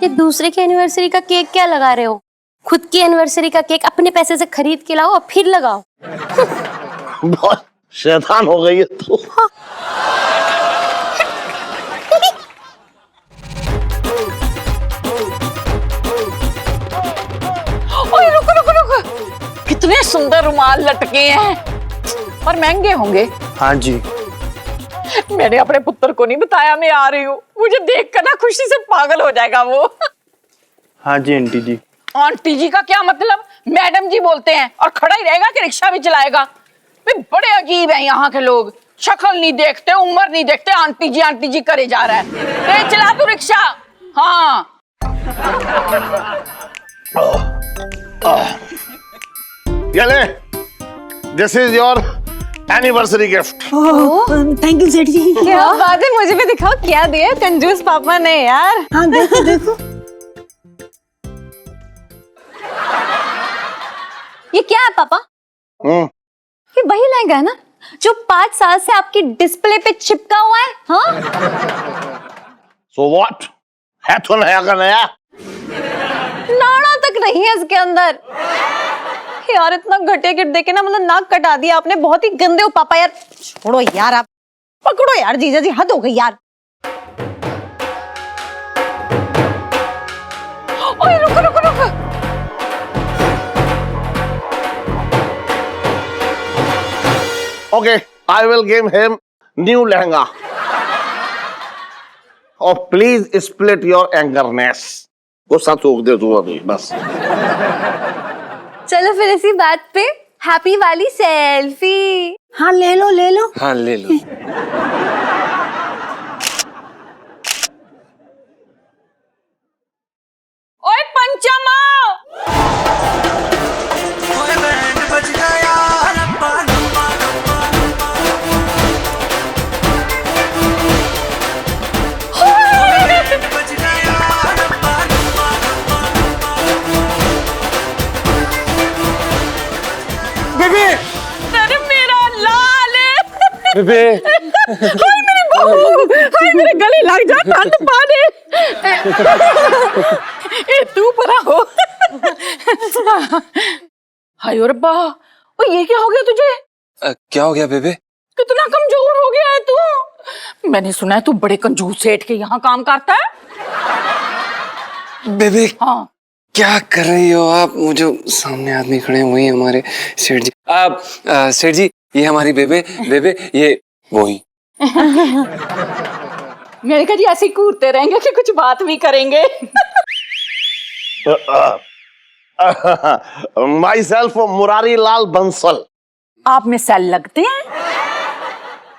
ये दूसरे की एनिवर्सरी का केक क्या लगा रहे हो? खुद की एनिवर्सरी का केक अपने पैसे से खरीद के लाओ और फिर लगाओ। बहुत शैतान हो गई है तू। ओए रुको रुको रुको, कितने सुंदर रुमाल लटके हैं, और महंगे होंगे। हाँ जी। मैंने अपने पुत्र को नहीं बताया मैं आ रही हूँ, मुझे देखकर ना खुशी से पागल हो जाएगा वो। हाँ जी आंटी जी। आंटी जी का क्या मतलब? मैडम जी बोलते हैं और खड़ा ही रहेगा कि रिक्शा भी चलाएगा? वे बड़े अजीब हैं यहाँ के लोग, शक्ल नहीं देखते, उम्र नहीं देखते, आंटी जी करे जा रहा है। चला तू रिक्शा। हाँ ये ले, this is your anniversary gift. Thank you सेठ जी। क्या बात है, मुझे भी दिखाओ क्या दिया कंजूस पापा ने यार। हाँ देखो देखो। ये क्या है पापा? ये वही लहंगा है ना जो 5 साल से आपकी डिस्प्ले पे चिपका हुआ है? हाँ सो व्हाट है तो नया का नया। नाड़ा तक नहीं है इसके अंदर यार। इतना घटिया किट देके ना मतलब नाक कटा दिया आपने, बहुत ही गंदे हो पापा यार। छोड़ो यार, आप पकड़ो यार जीजा जी, हद हो गई यार। ओए रुको रुको रुको, okay I will give him new lehenga और प्लीज स्प्लिट योर एंगरनेस। गुस्सा थूक दे तू अभी बस। चलो फिर इसी बात पे हैप्पी वाली सेल्फी। हाँ ले लो ले लो। हाँ ले लो। ओए पंचमा, बेबे अरे मेरा लाल, बेबे हाय मेरी बहू, हाय मेरे गले लग जा, ठंड पा दे। ए तू परा हो। हाय और बा, ओ ये क्या हो गया तुझे? क्या हो गया बेबे? कितना कमजोर हो गया है तू। मैंने सुना है तू बड़े कंजूस सेठ के यहाँ काम करता है। बेबे हाँ क्या कर रही हो आप? मुझे सामने आदमी खड़े हुए हैं हमारे सेठ जी। आप सेठ जी, ये हमारी बेबे, बेबे ये वही। मैंने कहा जी ऐसे ही कूदते रहेंगे कि कुछ बात भी करेंगे। My self Murari Lal Bansal. आप में सेल लगते हैं?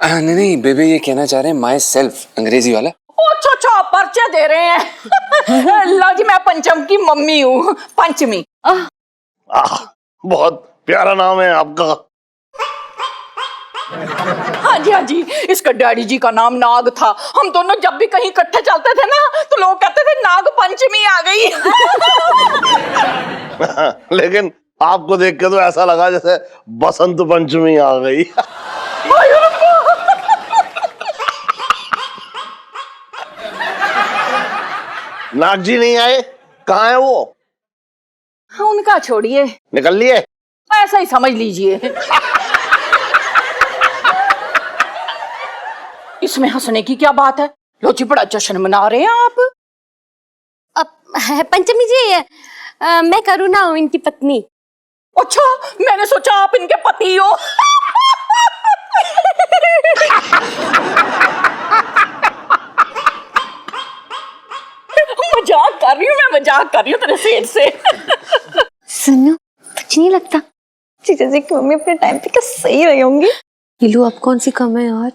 नहीं नहीं बेबे, ये कहना चाह रहे हैं माई सेल्फ, अंग्रेजी वाला। अच्छा पर्चा दे रहे हैं। लो जी, मैं पंचम की मम्मी हूँ, पंचमी। बहुत प्यारा नाम है आपका। हाँ जी, इसका डैडी जी का नाम नाग था। हम दोनों जब भी कहीं इकट्ठे चलते थे ना तो लोग कहते थे नाग पंचमी आ गई। लेकिन आपको देख के तो ऐसा लगा जैसे बसंत पंचमी आ गई। नाग जी नहीं आए? कहाँ है वो? उनका छोड़िए, निकल लिए? ऐसा ही समझ लीजिए। इसमें हंसने की क्या बात है? लो जी, बड़ा जश्न मना रहे हैं आप। अब पंचमी जी, मैं करुणा हूँ इनकी पत्नी। अच्छा, मैंने सोचा आप इनके पति हो। मजाक कर रही हूँ, मैं मजाक कर रही हूँ तेरे सेठ से। सुनो, कुछ नहीं लगता। जीजा जी की मम्मी अपने टाइम पे क्या सही रही होंगी। नीलू अब कौन सी कम है यार?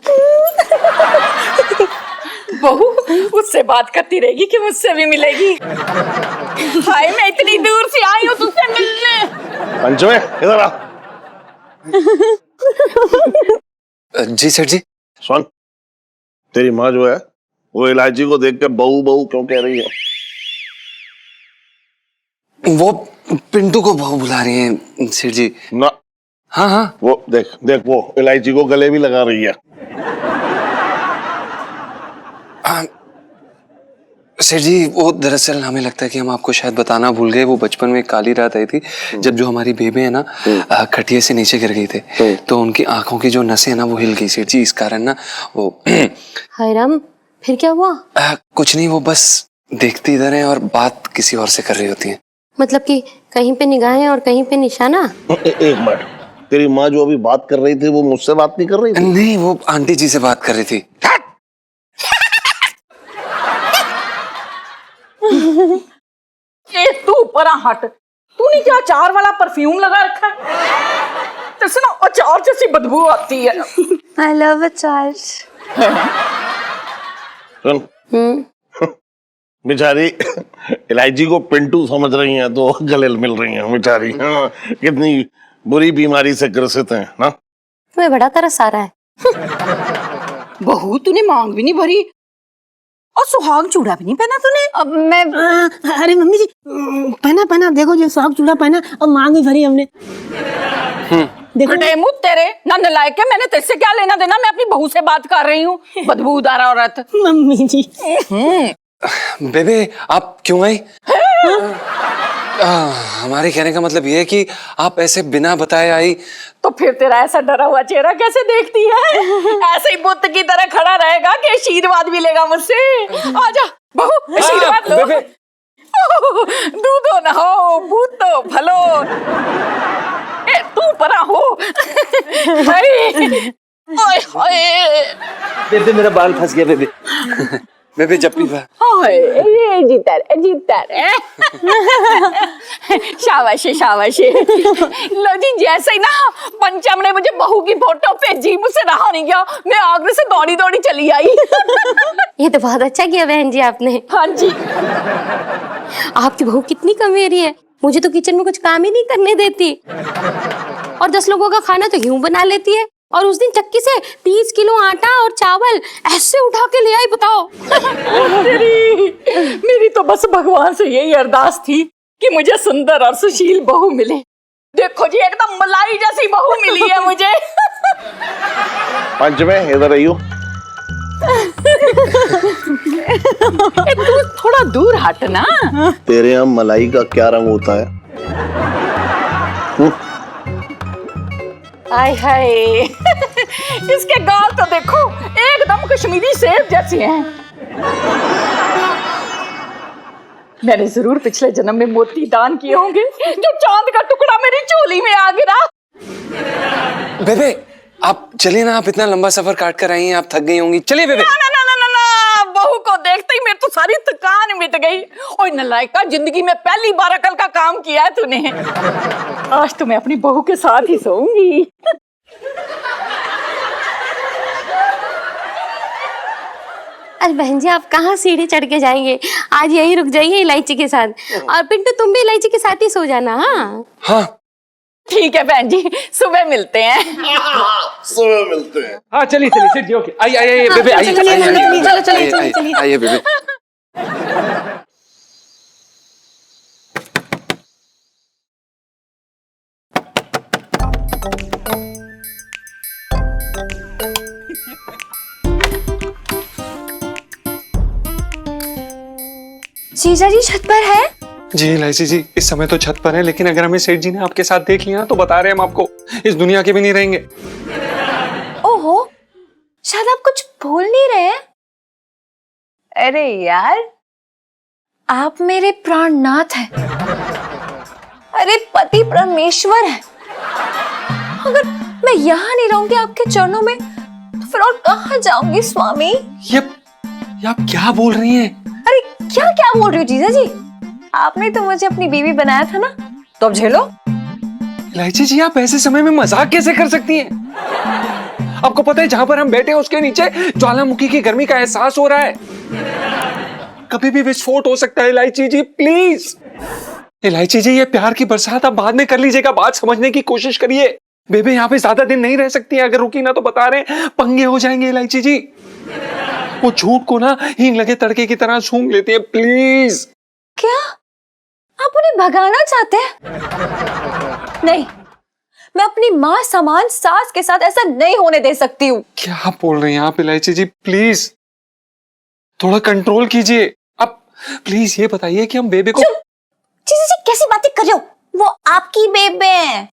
बहू उससे बात करती रहेगी कि मुझसे भी मिलेगी। हाय मैं इतनी दूर से आई हूँ तुझसे मिलने। पंचमे इधर आ। जी सेठ जी। सुन, तेरी माँ जो है वो इलायची को देख के बहू बहू क्यों कह रही है? वो पिंटू को बहू बुला रही है सेठ जी। ना। हाँ हाँ वो देख देख वो इलायची को गले भी लगा रही है। सेठ जी वो दरअसल हमें लगता है कि हम आपको शायद बताना भूल गए। वो बचपन में एक काली रात आई थी जब जो हमारी बेबे है ना खटिया से नीचे गिर गई थे, तो उनकी आंखों की जो नसें है ना वो हिल गई सेठ जी। इस कारण ना वो हाय राम, फिर क्या हुआ? कुछ नहीं, वो बस देखती इधर है और बात किसी और से कर रही होती है। मतलब कि कहीं पे निगाहें और कहीं पे निशाना? एक मिनट, तेरी माँ जो अभी बात कर रही थी वो मुझसे बात नहीं कर रही थी? नहीं, वो आंटी जी से बात कर रही थी। ये तू ऊपर हट, तूने क्या अचार वाला परफ्यूम लगा रखा है? जैसे ना अचार जैसी बदबू आती है। आई लव अचार। सुन, बेचारी इलायची को पिंटू समझ रही हैं तो गले मिल रही हैं बेचारी। हाँ, कितनी बुरी बीमारी से ग्रसित हैं ना। तुम्हें बड़ा तरस आ रहा है। बहू तूने मांग भी नहीं भरी और सुहाग चूड़ा भी नहीं पहना तूने। अब मैं अरे मम्मी जी पहना पहना, देखो जो सुहाग चूड़ा पहना और मांग भी भरी हमने। देखो मुँह तेरे ना नलायक है, मैंने तेरे से क्या लेना देना? मैं अपनी बहू से बात कर रही हूँ, बदबूदार औरत। मम्मी जी बेबे आप क्यों आई? हमारे कहने का मतलब ये है कि आप ऐसे बिना बताए आई। तो फिर तेरा ऐसा डरा हुआ चेहरा कैसे देखती है? ऐसे ही बुत की तरह खड़ा रहेगा कि आशीर्वाद भी लेगा मुझसे? आजा बहू आशीर्वाद लो। दूधो नहाओ बूतो फलो, तू परा हो। हाय हाय बेबे मेरा बाल फंस गया बेबे। बेबे जब भी शाबाश शाबाश। लो जी, जैसे ही ना पंचम ने मुझे बहू की फोटो भेजी मुझसे रहा नहीं गया, मैं आगरे से दौड़ी दौड़ी चली आई। ये तो बहुत अच्छा किया बहन जी आपने। हाँ जी। आपकी बहू कितनी कमेरी है, मुझे तो किचन में कुछ काम ही नहीं करने देती और 10 लोगों का खाना तो यूं बना लेती है। और उस दिन चक्की से 30 किलो आटा और चावल ऐसे उठा के ले आई, बताओ। मेरी तो बस भगवान से यही अरदास थी कि मुझे सुंदर और सुशील बहू मिले। देखो जी एकदम मलाई जैसी बहू मिली है मुझे। पंचमे इधर आइयो। तू थोड़ा दूर हट ना। तेरे यहाँ मलाई का क्या रंग होता है? आय हाय, इसके गाल तो देखो एकदम कश्मीरी सेब जैसे हैं। मैंने जरूर पिछले जन्म में मोती दान किए होंगे जो चांद का टुकड़ा मेरी चोली में आ गिरा। बेबे आप चलिए ना, आप इतना लंबा सफर काट कर आई हैं, आप थक गई होंगी। चलिए बेबे। ना ना ना ना ना, बहू को देखते ही मेरी तो सारी थकान मिट गई। ओए नलायका, जिंदगी में पहली बार अकल का काम किया है तूने। आज तो मैं अपनी बहू के साथ ही सोऊंगी। अरे बहन जी आप कहाँ सीढ़ी चढ़ के जाएंगे, आज यही रुक जाइए इलायची के साथ। और पिंटू तुम भी इलायची के साथ ही सो जाना। हाँ हाँ ठीक है बहन जी, सुबह मिलते हैं। सुबह मिलते हैं। हाँ चलिए चलिए सेठ जी, ओके। आइए आइए बेबे, आइए चलिए आइए बेबे। जीजा जी छत पर है? जी इलायची जी इस समय तो छत पर है, लेकिन अगर हमें सेठ जी ने आपके साथ देख लिया तो बता रहे हैं हम आपको इस दुनिया के भी नहीं रहेंगे। ओहो, शायद आप कुछ भूल नहीं रहे हैं। अरे यार, आप मेरे प्राणनाथ हैं, अरे पति परमेश्वर हैं। अगर मैं यहाँ नहीं रहूंगी आपके चरणों में तो फिर और कहाँ जाऊंगी स्वामी? ये आप क्या बोल रही हैं? अरे क्या क्या बोल रही हो जीजा जी? आपने तो मुझे अपनी बीवी बनाया था ना, तो अब झेलो। इलायची जी आप ऐसे समय में मजाक कैसे कर सकती हैं? आपको पता है जहां पर हम बैठे हैं उसके नीचे ज्वालामुखी की गर्मी का एहसास हो रहा है। कभी भी विस्फोट हो सकता है इलायची जी, प्लीज। इलायची जी, ये प्यार की बरसात आप बाद में कर लीजिएगा, बात समझने की कोशिश करिए। बेबे यहाँ पे ज्यादा दिन नहीं रह सकती है, अगर रुकी ना तो बता रहे पंगे हो जाएंगे इलायची जी। वो झूठ को ना हींग लगे तड़के की तरह सूंघ लेती है, प्लीज। क्या आप उन्हें भगाना चाहते हैं? नहीं, मैं अपनी माँ समान सास के साथ ऐसा नहीं होने दे सकती हूँ। क्या बोल रही हैं आप इलायची जी, प्लीज थोड़ा कंट्रोल कीजिए। अब प्लीज ये बताइए कि हम बेबे को। जीजा जी कैसी बातें कर रहे हो? वो आपकी बेबे हैं।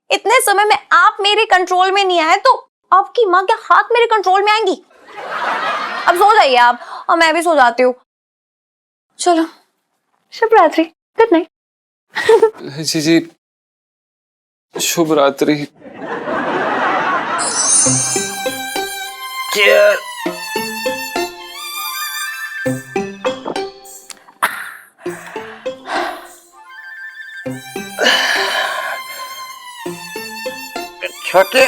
इतने समय में आप मेरे कंट्रोल में नहीं आए तो आपकी माँ क्या हाथ मेरे कंट्रोल में आएंगी? अब सो जाइए आप, और मैं भी सो जाती हूँ। चलो, शुभ रात्रि, गुड नाइट। जी जी, शुभ रात्रि। छोटे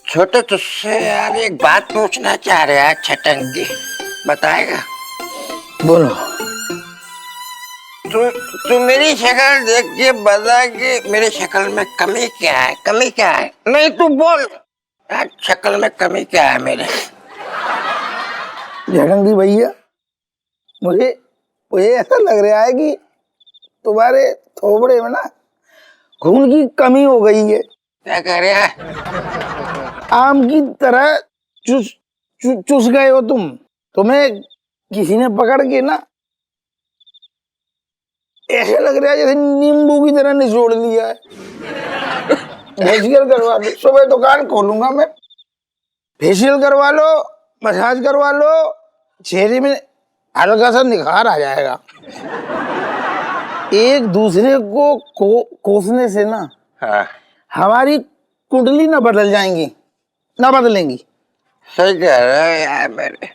छोटे तुझसे यार एक बात पूछना चाह रहे हैं छटंकी, बताएगा? बोलो। तू मेरी शक्ल देख के बता कि मेरी शक्ल में कमी क्या है, कमी क्या है? नहीं तू बोल यार, शक्ल में कमी क्या है मेरे? झटंगी भैया, मुझे मुझे ऐसा लग रहा है कि तुम्हारे थोबड़े में ना खून की कमी हो गई है। क्या कह रहा है? आम की तरह चुस गए हो तुम। तुम्हें किसी ने पकड़ के ना ऐसे लग रहा है जैसे नींबू की तरह निचोड़ लिया है। फेशियल करवा लो, सुबह दुकान खोलूंगा मैं। फेशियल करवा लो, मसाज करवा लो, चेहरे में हल्का सा निखार आ जाएगा। एक दूसरे को कोसने से ना हमारी कुंडली ना बदल जाएंगी, ना बदलेंगी। सही कह रहा है यार मेरे।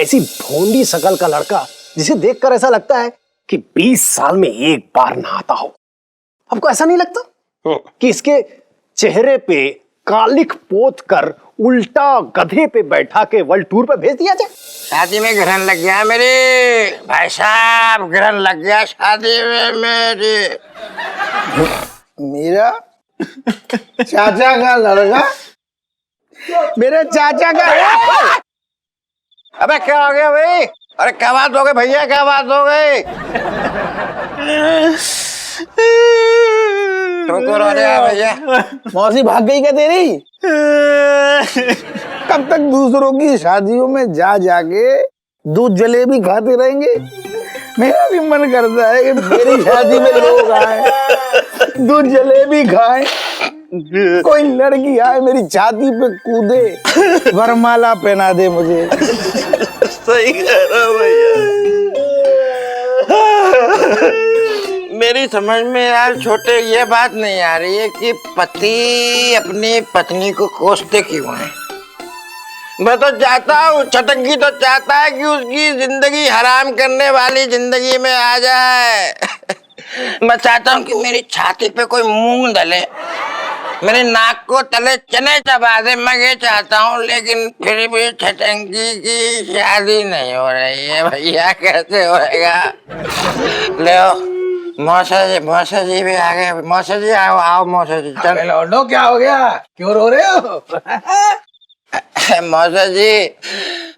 ऐसी भोंडी शकल का लड़का जिसे देखकर ऐसा लगता है कि 20 साल में एक बार नहाता हो। आपको ऐसा नहीं लगता कि इसके चेहरे पे कालिख पोत कर उल्टा गधे पे बैठा के वर्ल्ड टूर पे भेज दिया जाए? शादी में ग्रहण लग गया मेरे भाई साहब, ग्रहण लग गया शादी में मेरे। मेरा चाचा का लड़का, मेरे चाचा का। अबे क्या हो गया भाई? अरे क्या बात हो गई भैया, क्या बात हो गई? तुमको रो रहा भैया? मौसी भाग गई क्या तेरी? कब तक दूसरों की शादियों में जा जाके दूध जलेबी खाते रहेंगे? मेरा भी मन करता है कि मेरी शादी में लोग आए, दूध जलेबी खाएं, कोई लड़की आए मेरी छाती पे कूदे, वरमाला पहना दे मुझे। सही कह रहा भैया। मेरी समझ में यार छोटे ये बात नहीं आ रही है कि पति अपनी पत्नी को कोसते क्यों है। मैं तो चाहता हूँ, छटंकी तो चाहता है कि उसकी जिंदगी हराम करने वाली जिंदगी में आ जाए। मैं चाहता हूँ कि मेरी छाती पे कोई मूंग डले, मेरे नाक को तले चने चबा दे, मैं ये चाहता हूँ। लेकिन फिर भी छटंकी की शादी नहीं हो रही है भैया, कैसे होएगा? ले मौसा जी भी आ गए। मौसा जी आओ आओ, मौसा जी चल। लौंडो क्या हो गया, क्यों रो रहे हो? मौसा जी,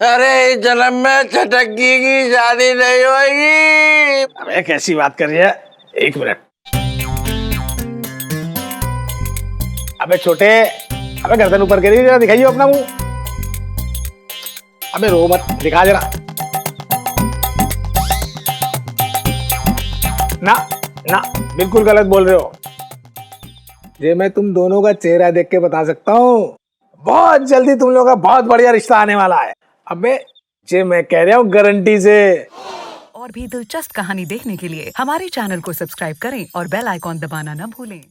अरे इस जन्म में छटंकी की शादी नहीं होगी। अबे कैसी बात कर रही है? एक मिनट। अबे छोटे, अबे गर्दन ऊपर करिए जरा, दिखाइए अपना मुंह। अबे रो मत, दिखा जरा। ना ना, बिल्कुल गलत बोल रहे हो। ये मैं तुम दोनों का चेहरा देख के बता सकता हूँ, बहुत जल्दी तुम लोगों का बहुत बढ़िया रिश्ता आने वाला है। अबे ये मैं कह रहा हूँ गारंटी से। और भी दिलचस्प कहानी देखने के लिए हमारे चैनल को सब्सक्राइब करें और बेल आइकॉन दबाना न भूलें।